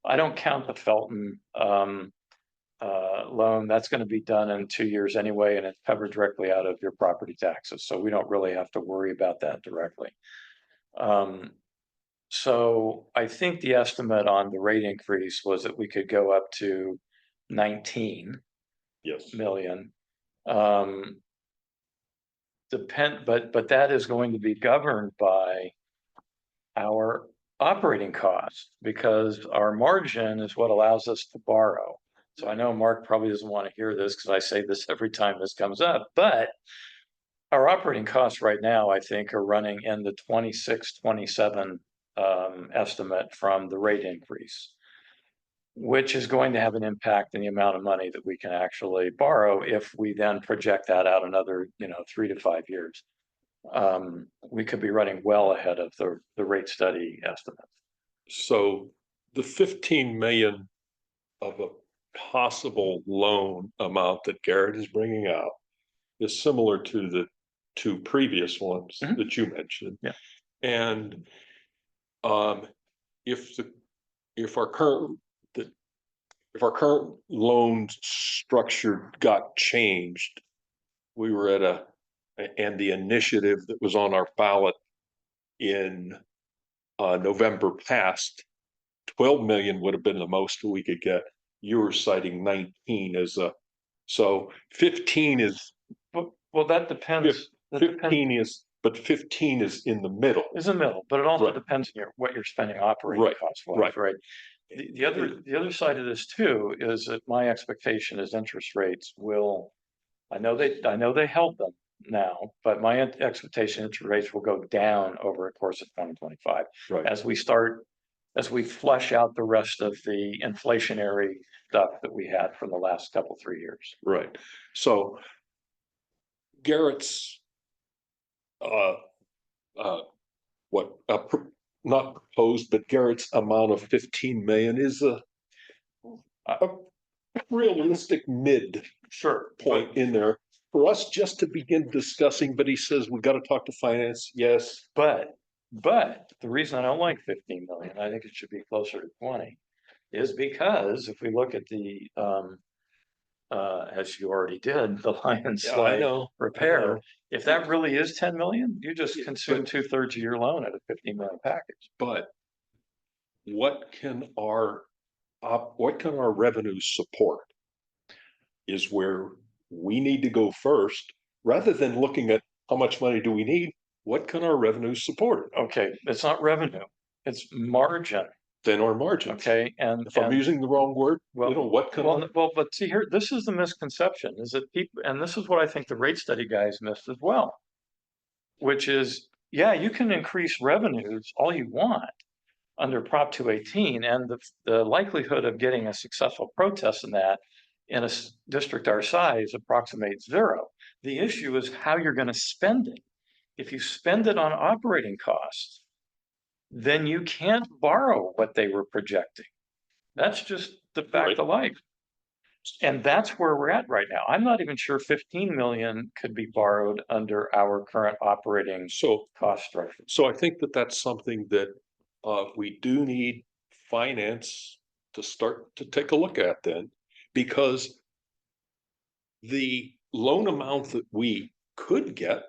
I don't count the Felton loan. That's going to be done in 2 years anyway, and it's covered directly out of your property taxes. So we don't really have to worry about that directly. So I think the estimate on the rate increase was that we could go up to 19 Yes. million. But that is going to be governed by our operating costs, because our margin is what allows us to borrow. So I know Mark probably doesn't want to hear this because I say this every time this comes up, but our operating costs right now, I think, are running in the 26, 27 estimate from the rate increase, which is going to have an impact in the amount of money that we can actually borrow if we then project that out another, 3 to 5 years. We could be running well ahead of the rate study estimate. So the 15 million of a possible loan amount that Garrett is bringing out is similar to the two previous ones Mhm. that you mentioned. Yeah. And if our current loan structure got changed, we were at and the initiative that was on our ballot in November passed, 12 million would have been the most we could get. You were citing 19 as so 15 is, Well, that depends. That depends. 15 is in the middle. Is in the middle, but it also Right. depends on what you're spending operating Right, costs right. right? The other side of this too is that my expectation is interest rates will, I know they held them now, but my expectation interest rates will go down over the course of 2025 Right. as we flush out the rest of the inflationary stuff that we had from the last 3 years. Right. So Garrett's not proposed, but Garrett's amount of 15 million is a realistic mid Sure. point in there for us just to begin discussing, but he says we got to talk to finance. Yes. But the reason I don't like 15 million, I think it should be closer to 20, is because if we look at the as you already did, the Lions Yeah, I slide know. repair, if that really is 10 million, you just Yeah, consume but- 2/3 of your loan at a 15 million package. But what can our revenues support is where we need to go first, rather than looking at how much money do we need, what can our revenues support? Okay, it's not revenue, it's margin, Then our margins. okay? And If I'm using the wrong word, well, what can but see here, this is the misconception, is that people, and this is what I think the rate study guys missed as well, which is, yeah, you can increase revenues all you want under Prop 218, and the likelihood of getting a successful protest in that in a district our size approximates 0. The issue is how you're going to spend it. If you spend it on operating costs, then you can't borrow what they were projecting. That's just the fact of life. And that's where we're at right now. I'm not even sure 15 million could be borrowed under our current operating cost structure. So I think that that's something that we do need finance to start to take a look at then, because the loan amount that we could get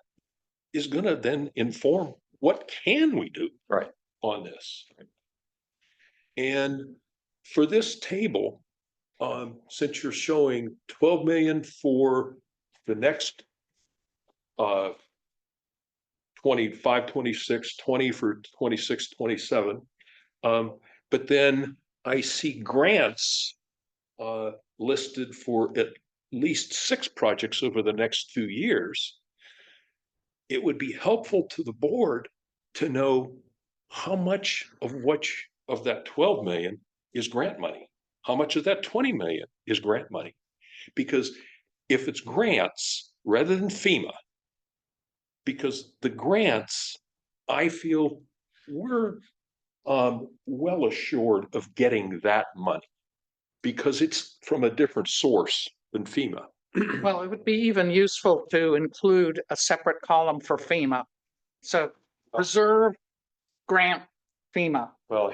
is going to then inform what can we do Right. on this. And for this table, since you're showing 12 million for the next 25, 26, 20 for 26, 27. But then I see grants listed for at least 6 projects over the next few years. It would be helpful to the board to know how much of that 12 million is grant money. How much of that 20 million is grant money? Because if it's grants rather than FEMA, because the grants, I feel we're well assured of getting that money because it's from a different source than FEMA. Well, it would be even useful to include a separate column for FEMA. So reserve, grant, FEMA. Well,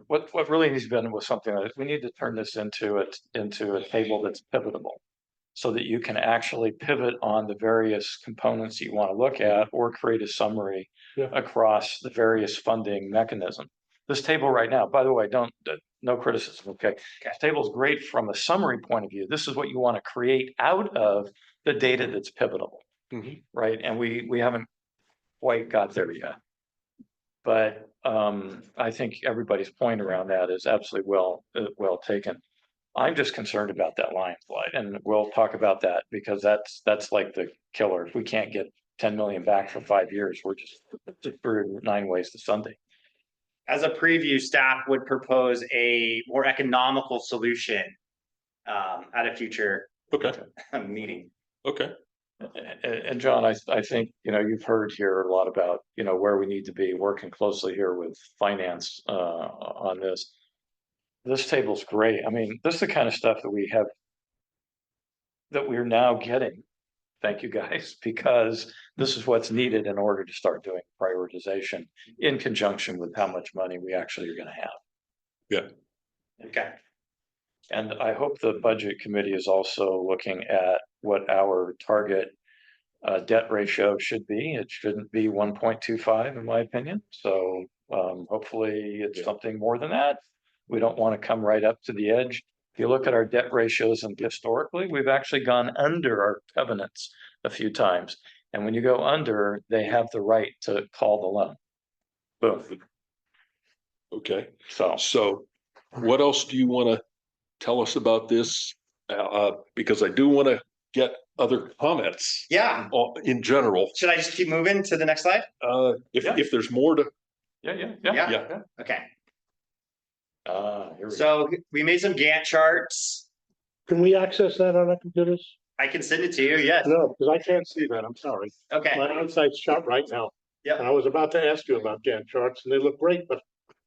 what really needs to be done was something that we need to turn this into a table that's pivotable, so that you can actually pivot on the various components you want to look at, or create a summary across the various funding mechanisms. this table right now, by the way, no criticism, okay? This table is great from a summary point of view. This is what you want to create out of the data that's pivotal. Mhm. Right? And we haven't quite got there yet. But I think everybody's point around that is absolutely well taken. I'm just concerned about that Lions slide, and we'll talk about that because that's like the killer. If we can't get 10 million back for 5 years, we're just through 9 ways to Sunday. As a preview, staff would propose a more economical solution at a future Okay, meeting. okay. And John, I think, you've heard here a lot about, where we need to be working closely here with finance on this. This table's great. I mean, this is the kind of stuff that we're now getting. Thank you, guys, because this is what's needed in order to start doing prioritization in conjunction with how much money we actually are going to have. Okay. And I hope the budget committee is also looking at what our target debt ratio should be. It shouldn't be 1.25 in my opinion. So hopefully it's something more than that. We don't want to come right up to the edge. If you look at our debt ratios and historically, we've actually gone under our covenants a few times. And when you go under, they have the right to call the loan. Boom. Okay, So so what else do you want to tell us about this? Because I do want to get other comments. Yeah. In general, Should I just keep moving to the next slide? if there's more to, yeah. Okay. Here we go. So we made some Gantt charts. Can we access that on our computers? I can send it to you. Yes. No, because I can't see that. I'm sorry. Okay. My eyesight's shot right now. Yep. And I was about to ask you about Gantt charts and they look great, but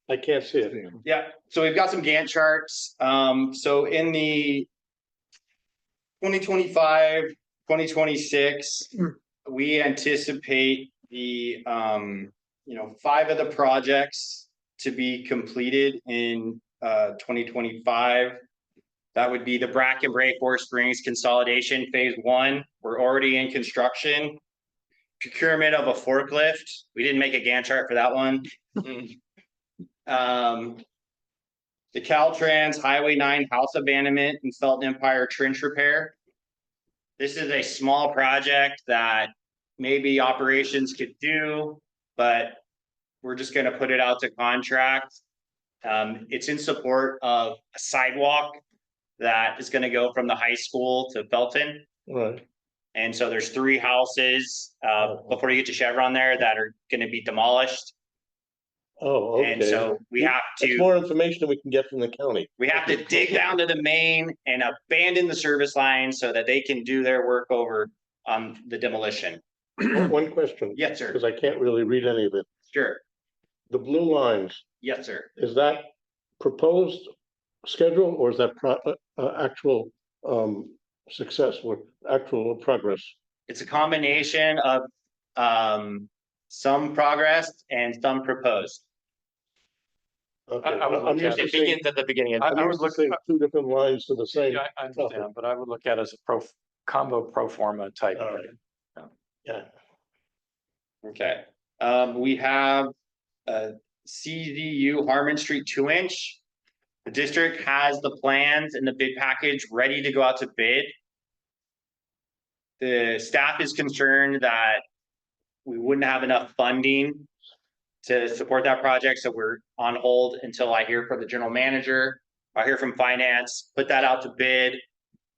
I can't see it. Yeah. So we've got some Gantt charts. So in the 2025, 2026, we anticipate the 5 of the projects to be completed in 2025. That would be the Bracken Break Forest Springs Consolidation Phase 1. We're already in construction. Procurement of a forklift. We didn't make a Gantt chart for that one. The Caltrans Highway 9 house abandonment and Felton Empire trench repair. This is a small project that maybe operations could do, but we're just going to put it out to contract. It's in support of a sidewalk that is going to go from the high school to Felton. Right. And so there's 3 houses before you get to Chevron there that are going to be demolished. Oh, okay. And so we have That's to more information than we can get from the county. dig down to the main and abandon the service line so that they can do their work over on the demolition. One question. Yes, sir. Because I can't really read any of it. Sure. The blue lines, Yes, sir. is that proposed schedule or is that actual success or actual progress? It's a combination of some progress and some proposed. Okay. I would I'm look used at to It seeing- begins at the beginning. I'm I would used to look- seeing 2 different lines to the same. Yeah, I understand, but I would look at it as a combo pro forma type. All right. Yeah. Okay. We have a CZU Harmon Street 2-inch. The district has the plans and the bid package ready to go out to bid. The staff is concerned that we wouldn't have enough funding to support that project, so we're on hold until I hear from the general manager. I hear from finance, put that out to bid.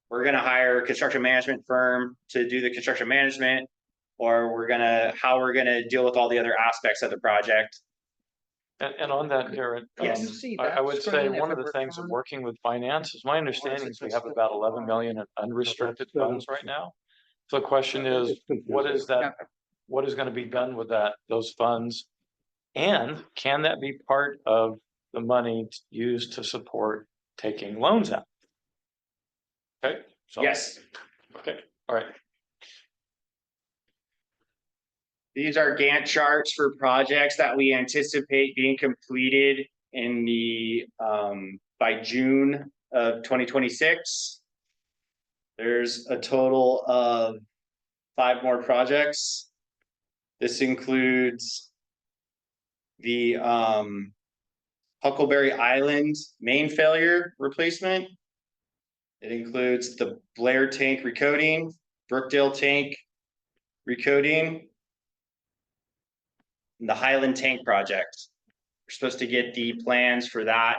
We're gonna hire a construction management firm to do the construction management, or how we're gonna deal with all the other aspects of the project. And on that, Darren, Yes. I would say one of the things of working with finance is my understanding is we have about 11 million in unrestricted funds right now. So the question is, what is that? What is going to be done with those funds? And can that be part of the money used to support taking loans out? Okay. So, Yes, Okay. All right. these are Gantt charts for projects that we anticipate being completed in the by June of 2026. There's a total of 5 more projects. This includes the Huckleberry Island main failure replacement. It includes the Blair tank recoating, Brookdale tank recoating, and the Highland tank project. We're supposed to get the plans for that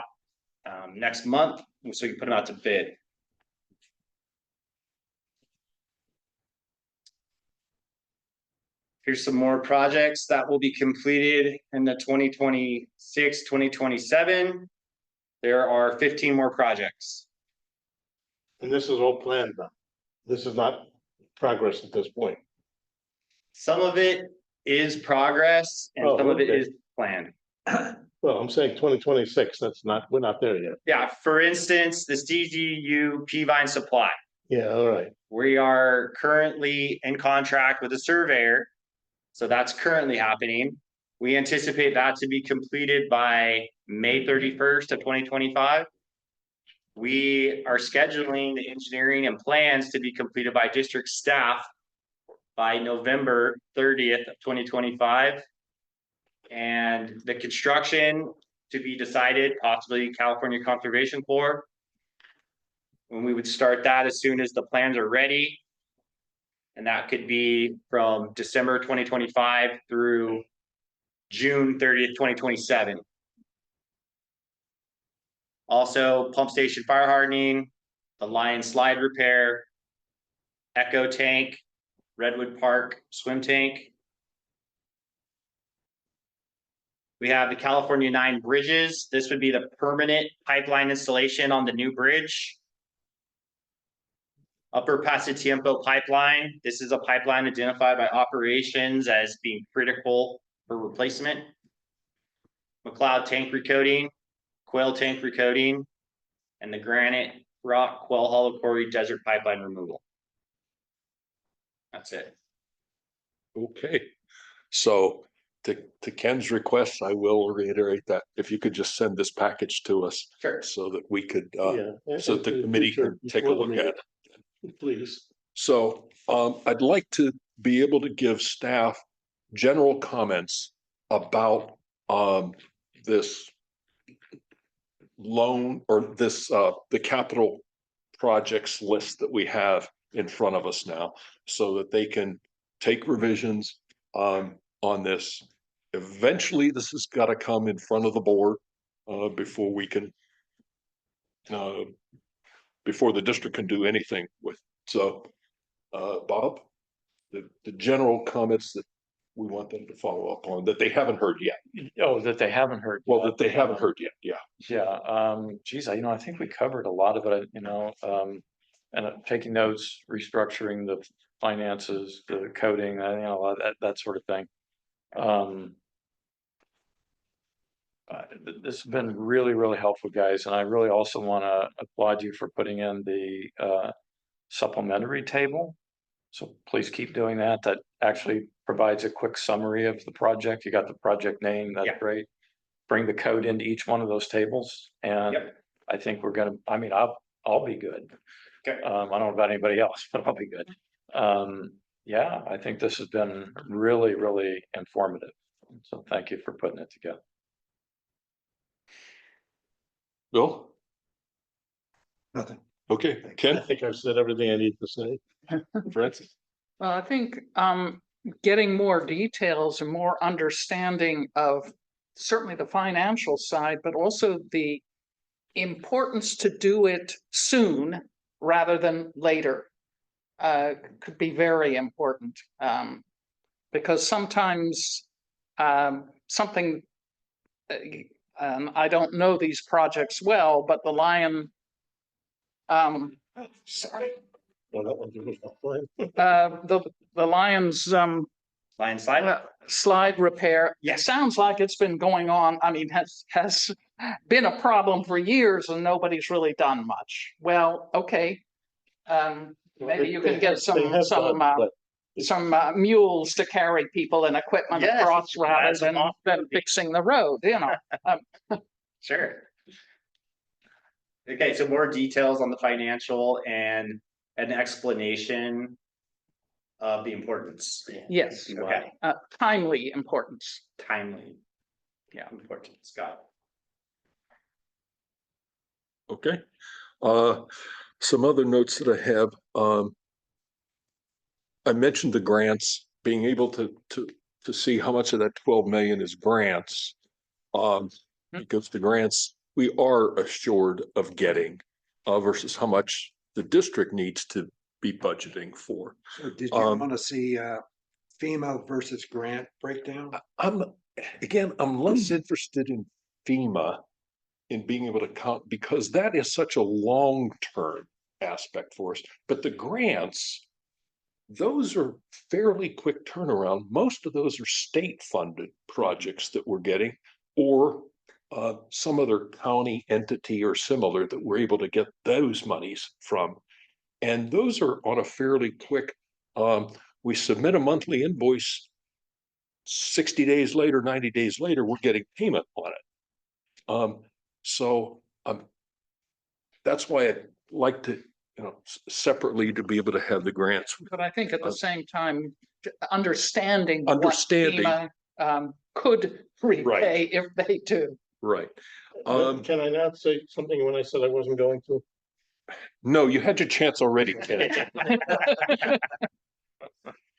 next month, so we can put them out to bid. Here's some more projects that will be completed in the 2026, 2027. There are 15 more projects. And this is all planned now. This is not progress at this point. Some of it is progress and Oh, some of it okay. is planned. Well, I'm saying 2026, we're not there yet. Yeah, for instance, the CGU P-Vine supply. Yeah, all right. We are currently in contract with a surveyor. So that's currently happening. We anticipate that to be completed by May 31st of 2025. We are scheduling the engineering and plans to be completed by district staff by November 30th of 2025. And the construction to be decided, possibly California Conservation Corps. When we would start that as soon as the plans are ready. And that could be from December 2025 through June 30th, 2027. Also, pump station fire hardening, the Lion slide repair, Echo tank, Redwood Park swim tank. We have the California 9 bridges. This would be the permanent pipeline installation on the new bridge. Upper Pasatiempo pipeline. This is a pipeline identified by operations as being critical for replacement. McLeod tank recoating, Quail tank recoating, and the Granite Rock Quail Hollow Quarry desert pipeline removal. That's it. Okay, so to Ken's request, I will reiterate that if you could just send this package to us Sure. so that we could, Yeah. so that the committee can take a look at it. Please. So I'd like to be able to give staff general comments about this loan or this the capital projects list that we have in front of us now, so that they can take revisions on this. Eventually, this has got to come in front of the board before we can before the district can do anything with. So, Bob, the general comments that we want them to follow up on that they haven't heard yet. Oh, that they haven't heard. Well, yet. that they haven't heard yet. Yeah. Yeah, geez, I think we covered a lot of it, and taking notes, restructuring the finances, the coding, that sort of thing. This has been really, really helpful, guys, and I really also want to applaud you for putting in the supplementary table. So please keep doing that. That actually provides a quick summary of the project. You got the project name, that's Yeah. great. Bring the code into each one of those tables, and Yep. I think I'll be good. Okay. I don't know about anybody else, but I'll be good. Yeah, I think this has been really, really informative. So thank you for putting it together. Bill? Nothing. Okay, I Ken, think I've said everything I need to say. Francis? Well, I think getting more details and more understanding of certainly the financial side, but also the importance to do it soon rather than later could be very important. Because sometimes something, I don't know these projects well, but the Lion, sorry, Well, that one's fine. the Lion's Lion slide. slide repair. Yes. Sounds like it's been going on. I mean, has been a problem for years and nobody's really done much. Well, okay. Maybe you can get some mules to carry people and equipment Yes, across rather that's than awesome. fixing the road, Sure. Okay, so more details on the financial and an explanation of the importance. Yes, Okay, timely importance. timely. Yeah, importance, got Okay. Some other notes that I have, I mentioned the grants, being able to see how much of that 12 million is grants. Because the grants we are assured of getting, versus how much the district needs to be budgeting for. So did you want to see FEMA versus grant breakdown? I'm less interested in FEMA in being able to count, because that is such a long-term aspect for us. But the grants, those are fairly quick turnaround. Most of those are state-funded projects that we're getting, or some other county entity or similar that we're able to get those monies from. And those are on a fairly quick, we submit a monthly invoice, 60 days later, 90 days later, we're getting payment on it. So that's why I'd like to, separately to be able to have the grants. But I think at the same time, understanding what Understanding. FEMA, could repay if they do. Right. Can I not say something when I said I wasn't going to? No, you had your chance already, Kenny.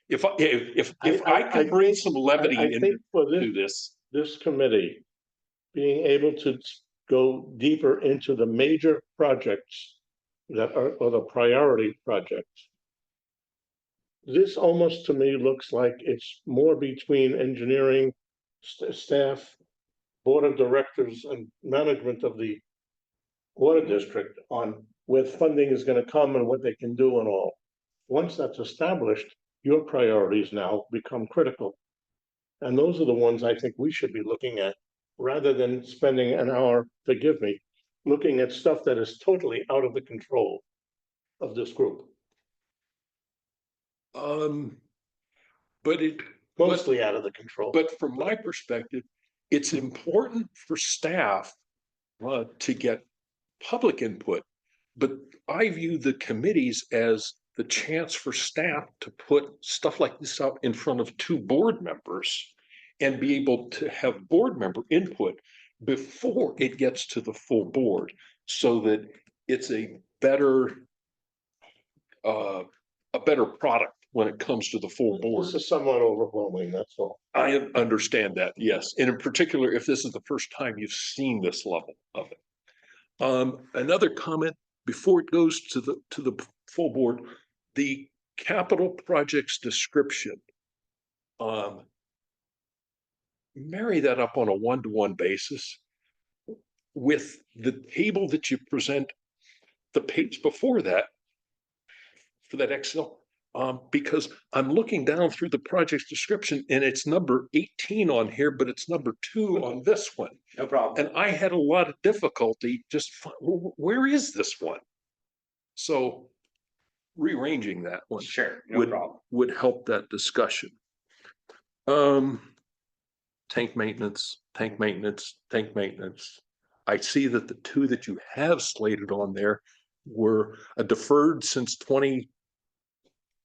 If I can bring some levity I think for into this committee, being able to go deeper into the major projects that are, or the priority projects. This almost to me looks like it's more between engineering, staff, board of directors and management of the water district on where funding is going to come and what they can do and all. Once that's established, your priorities now become critical. And those are the ones I think we should be looking at, rather than spending an hour, forgive me, looking at stuff that is totally out of the control of this group, but it, mostly out of the control. but from my perspective, it's important for staff to get public input, but I view the committees as the chance for staff to put stuff like this out in front of two board members and be able to have board member input before it gets to the full board, so that it's a better product when it comes to the full board. This is somewhat overwhelming, that's all. I understand that, yes. And in particular, if this is the first time you've seen this level of it. Another comment before it goes to the full board, the capital projects description. Marry that up on a one-to-one basis with the table that you present the page before that for that Excel. Because I'm looking down through the project's description and it's number 18 on here, but it's number 2 on this one. No problem. And I had a lot of difficulty just, where is this one? So rearranging that one Sure, no would, problem. would help that discussion. Tank maintenance, tank maintenance, tank maintenance. I see that the two that you have slated on there were deferred since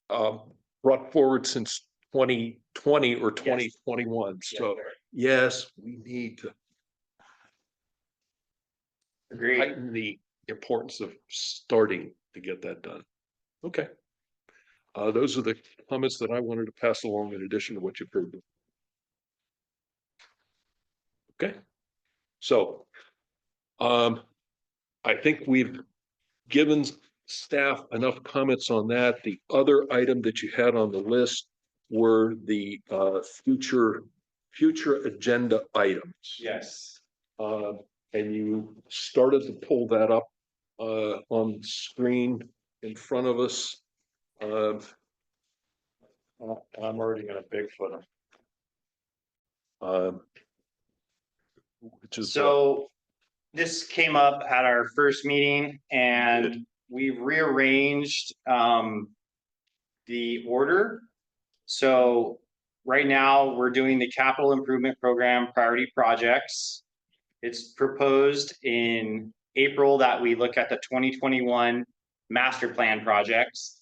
brought forward since 2020 or 2021. So yes, we need to Agreed. heighten the importance of starting to get that done. Okay. Those are the comments that I wanted to pass along in addition to what you've heard. Okay. So, I think we've given staff enough comments on that. The other item that you had on the list were the future agenda items. Yes. And you started to pull that up on the screen in front of us. I'm already gonna Bigfoot them. Which is So this came up at our first meeting and we rearranged the order. So right now we're doing the capital improvement program priority projects. It's proposed in April that we look at the 2021 master plan projects.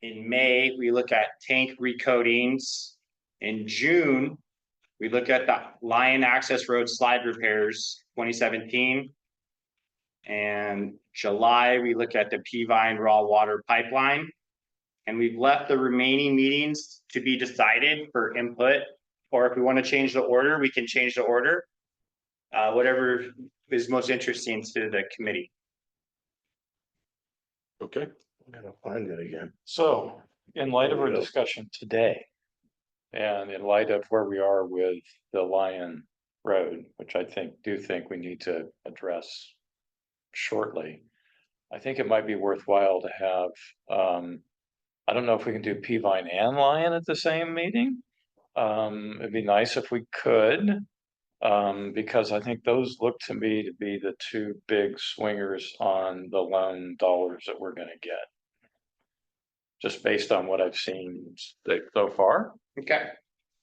In May, we look at tank recoatings. In June, we look at the Lion Access Road slide repairs, 2017. And July, we look at the Peavine raw water pipeline. And we've left the remaining meetings to be decided for input, or if we want to change the order, we can change the order. Whatever is most interesting to the committee. Okay. I'm gonna find it again. So, in light of our discussion today, and in light of where we are with the Lion Road, which I do think we need to address shortly, I think it might be worthwhile to have, I don't know if we can do Peavine and Lion at the same meeting. It'd be nice if we could, because I think those look to me to be the two big swingers on the loan dollars that we're gonna get. Just based on what I've seen so far, Okay.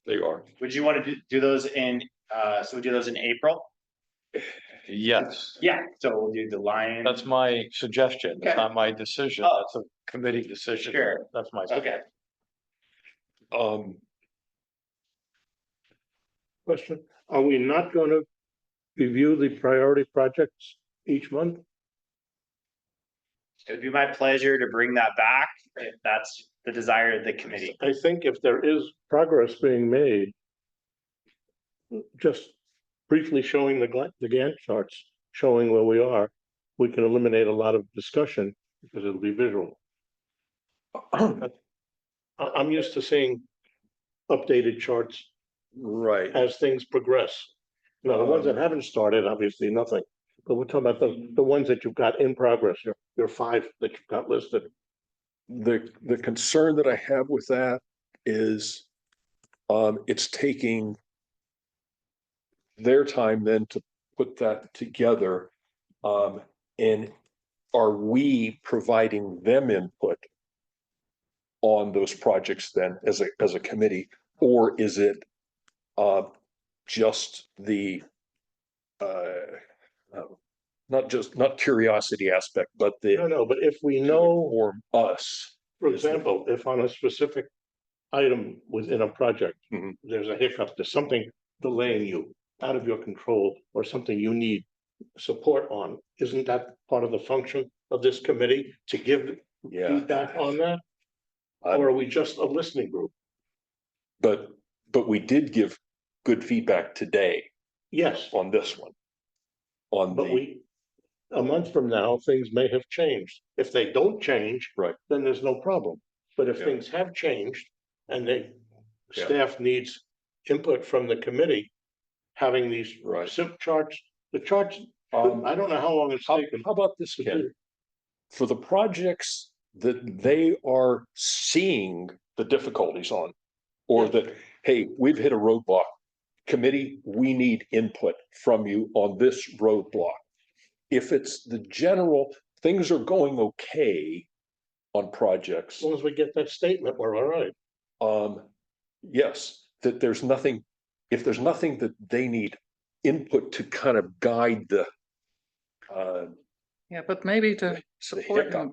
They are. Would you want to do those in, so we do those in April? yes, Yeah, so we'll do the Lion. that's my suggestion. It's Okay. not my decision, Oh. that's a committee decision. Sure. That's my. Okay. Question, are we not gonna review the priority projects each month? It would be my pleasure to bring that back if that's the desire of the committee. I think if there is progress being made, just briefly showing the Gantt charts, showing where we are, we can eliminate a lot of discussion because it'll be visual. I'm used to seeing updated charts Right. as things progress. Now, the ones that haven't started, obviously nothing, but we're talking about the ones that you've got in progress, your 5 that you've got listed. The concern that I have with that is it's taking their time then to put that together. And are we providing them input on those projects then as a committee? Or is it just the not curiosity aspect, but No, but if we know, or us? for example, if on a specific item within a project, Mhm. there's a hiccup, there's something delaying you out of your control or something you need support on, isn't that part of the function of this committee to give Yeah, feedback on that? Or are we just a listening group? but we did give good feedback today Yes, on this one. On but a month from now, things may have changed. If they don't change. Right. Then there's no problem. But if Yeah. things have changed and Yeah. staff needs input from the committee, having these Right. SIP charts, the charts, I don't know how long it's How taken. about this, Ken? For the projects that they are seeing the difficulties on, or that, hey, we've hit a roadblock. Committee, we need input from you on this roadblock. If it's the general, things are going okay on projects. As long as we get that statement, we're all right. Yes, that there's nothing, if there's nothing that they need input to kind of guide the Yeah, but maybe to support them.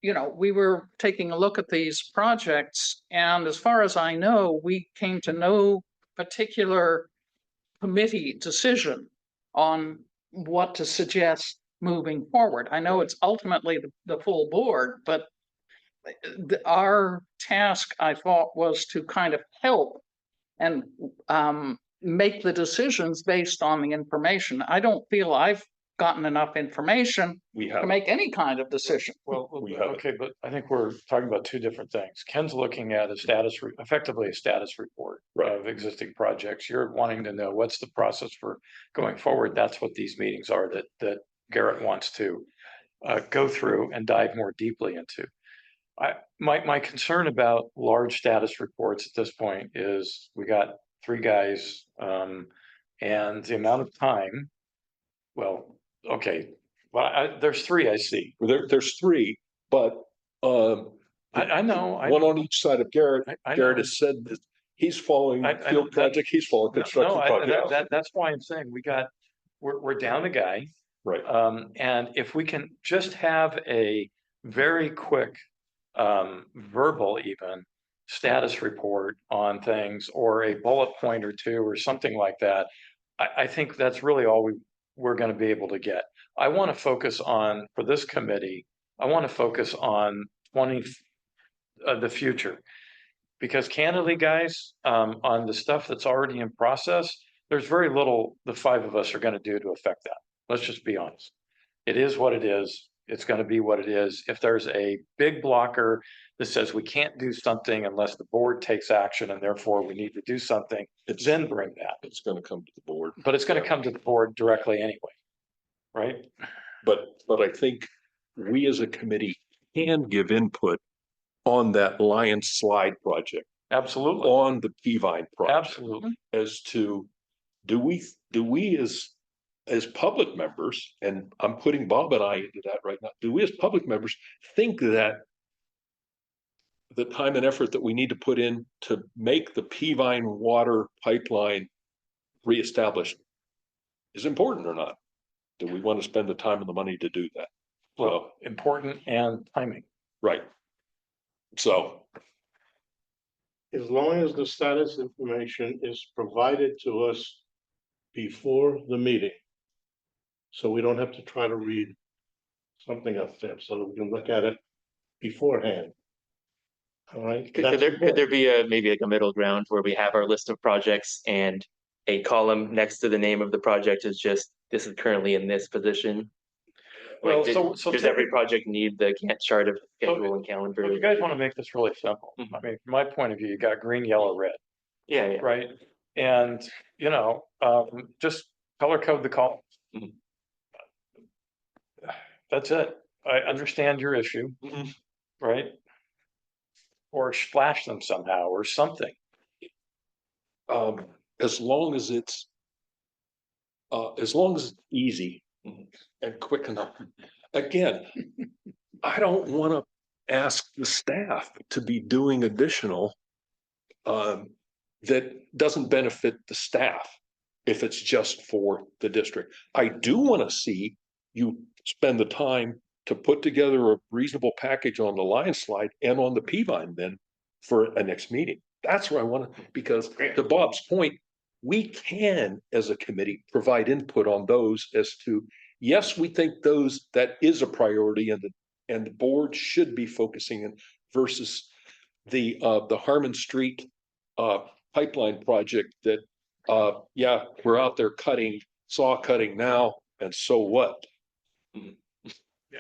We were taking a look at these projects, and as far as I know, we came to no particular committee decision on what to suggest moving forward. I know it's ultimately the full board, but our task, I thought, was to kind of help and make the decisions based on the information. I don't feel I've gotten enough information we to have. make any kind of decision. Well, We have it. okay, but I think we're talking about two different things. Ken's looking at effectively a status report Right. of existing projects. You're wanting to know what's the process for going forward. That's what these meetings are that Garrett wants to go through and dive more deeply into. My concern about large status reports at this point is we got 3 guys, and the amount of time. Well, okay, well, there's 3 I see. There's 3, but I know. one on each side of Garrett. I Garrett know. has said that he's following I know field project, he's following construction project. That's why I'm saying we're down a guy. Right. And if we can just have a very quick, verbal even status report on things or a bullet point or 2 or something like that. I think that's really all we're gonna be able to get. I want to focus on, for this committee, I want to focus on the future. Because candidly, guys, on the stuff that's already in process, there's very little the five of us are gonna do to affect that. Let's just be honest. It is what it is. It's gonna be what it is. If there's a big blocker that says we can't do something unless the board takes action and therefore we need to do something, then bring that. It's gonna come to the board. But it's gonna come to the board directly anyway, right? But I think we as a committee can give input on that Lion Slide project, Absolutely, on the Peavine project. absolutely. As to, do we as public members, and I'm putting Bob and I into that right now, do we as public members think that the time and effort that we need to put in to make the Peavine water pipeline reestablished is important or not? Do we want to spend the time and the money to do that? Well, important and timing. Right. So, As long as the status information is provided to us before the meeting. So we don't have to try to read something up there, so that we can look at it beforehand. All right. Could there be maybe like a middle ground where we have our list of projects and a column next to the name of the project is just, this is currently in this position? Well, Like, so does every project need the Gantt chart of schedule and calendar? If you guys want to make this really simple, I mean, from my point of view, you got green, yellow, red, Yeah, yeah. right? And, just color code the columns. Mhm. That's it. I understand your issue, Mhm. right? Or splash them somehow or something. as long as it's easy and quick enough. Again, I don't want to ask the staff to be doing additional that doesn't benefit the staff if it's just for the district. I do want to see you spend the time to put together a reasonable package on the Lion Slide and on the Peavine then for a next meeting. That's where I want to, because to Bob's point, we can, as a committee, provide input on those as to, yes, we think that is a priority and the board should be focusing in versus the Harmon Street pipeline project that, we're out there saw cutting now, and so what? Yeah.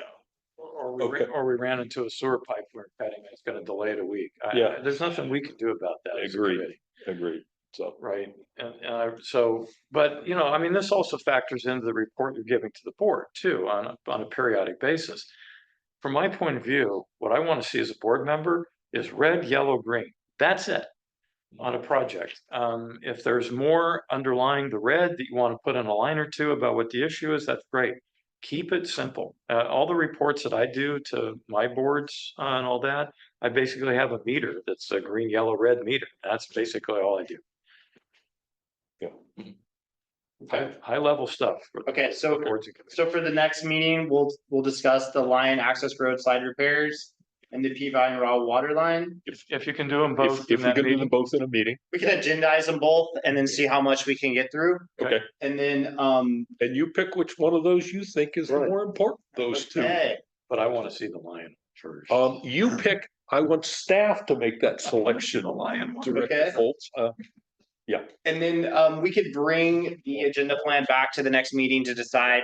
Or Okay. we ran into a sewer pipe we're cutting, it's gonna delay it a week. Yeah. There's nothing we can do about that. as a Agreed. committee. Agreed. So, Right, but I mean, this also factors into the report you're giving to the board too, on a periodic basis. From my point of view, what I want to see as a board member is red, yellow, green. That's it on a project. If there's more underlying the red that you want to put in a line or two about what the issue is, that's great. Keep it simple. All the reports that I do to my boards and all that, I basically have a meter that's a green, yellow, red meter. That's basically all I do. yeah. High level stuff. for the Okay, so boards and committees. So for the next meeting, we'll discuss the Lion Access Road slide repairs and the Peavine raw water line. If you can do them both. If we can do them both in a meeting, We can agendize them both and then see how much we can get through. okay, And then, and you pick which one of those you think is Right. more important, those two. okay, But I want to see the lion first. You pick, I want staff to make that selection. The lion one. Director Okay. Foltz, and then, we could bring the agenda plan back to the next meeting to decide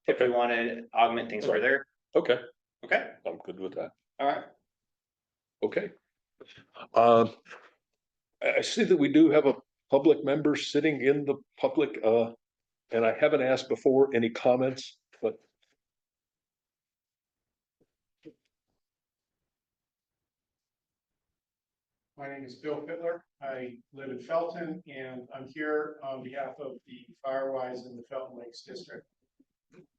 if we want to augment things Right. further. okay, Okay, I'm good with that. all right. Okay. I see that we do have a public member sitting in the public, and I haven't asked before, any comments, but. My name is Bill Fittler. I live in Felton and I'm here on behalf of the Firewise in the Felton Lakes District.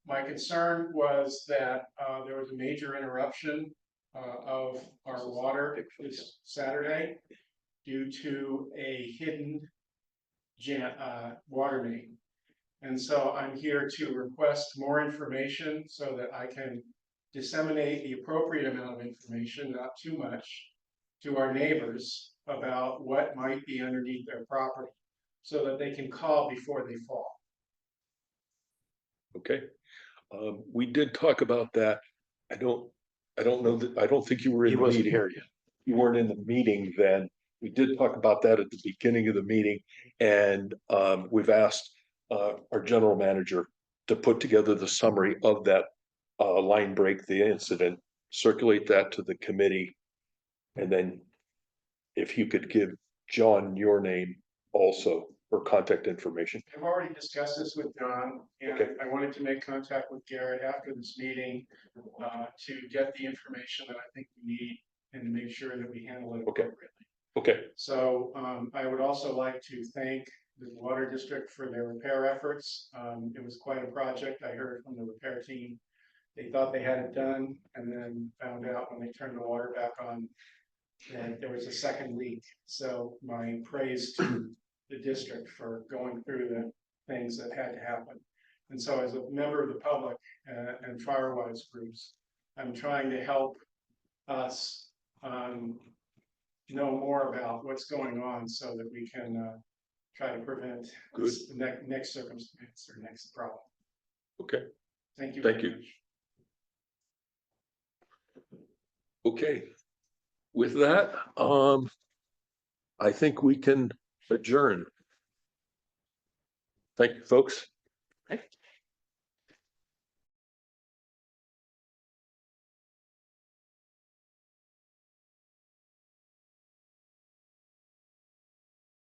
My concern was that there was a major interruption of our water this Saturday due to a hidden water main. And so I'm here to request more information so that I can disseminate the appropriate amount of information, not too much, to our neighbors about what might be underneath their property so that they can call before they fall. Okay. We did talk about that. I don't know that, I don't think you were in He the wasn't meeting. here yet. You weren't in the meeting then. We did talk about that at the beginning of the meeting. And we've asked our general manager to put together the summary of that line break, the incident, circulate that to the committee. And then if you could give John your name also, or contact information. I've already discussed this with John, and Okay. I wanted to make contact with Garrett after this meeting to get the information that I think we need and to make sure that we handle it Okay. appropriately. Okay, So I would also like to thank the water district for their repair efforts. It was quite a project. I heard from the repair team. They thought they had it done and then found out when they turned the water back on that there was a second leak. So my praise to the district for going through the things that had to happen. And so as a member of the public and Firewise groups, I'm trying to help us know more about what's going on so that we can try to prevent Good. the next circumstance or next problem. okay, Thank you. Thank very you. much. okay. With that, I think we can adjourn. Thank you, folks.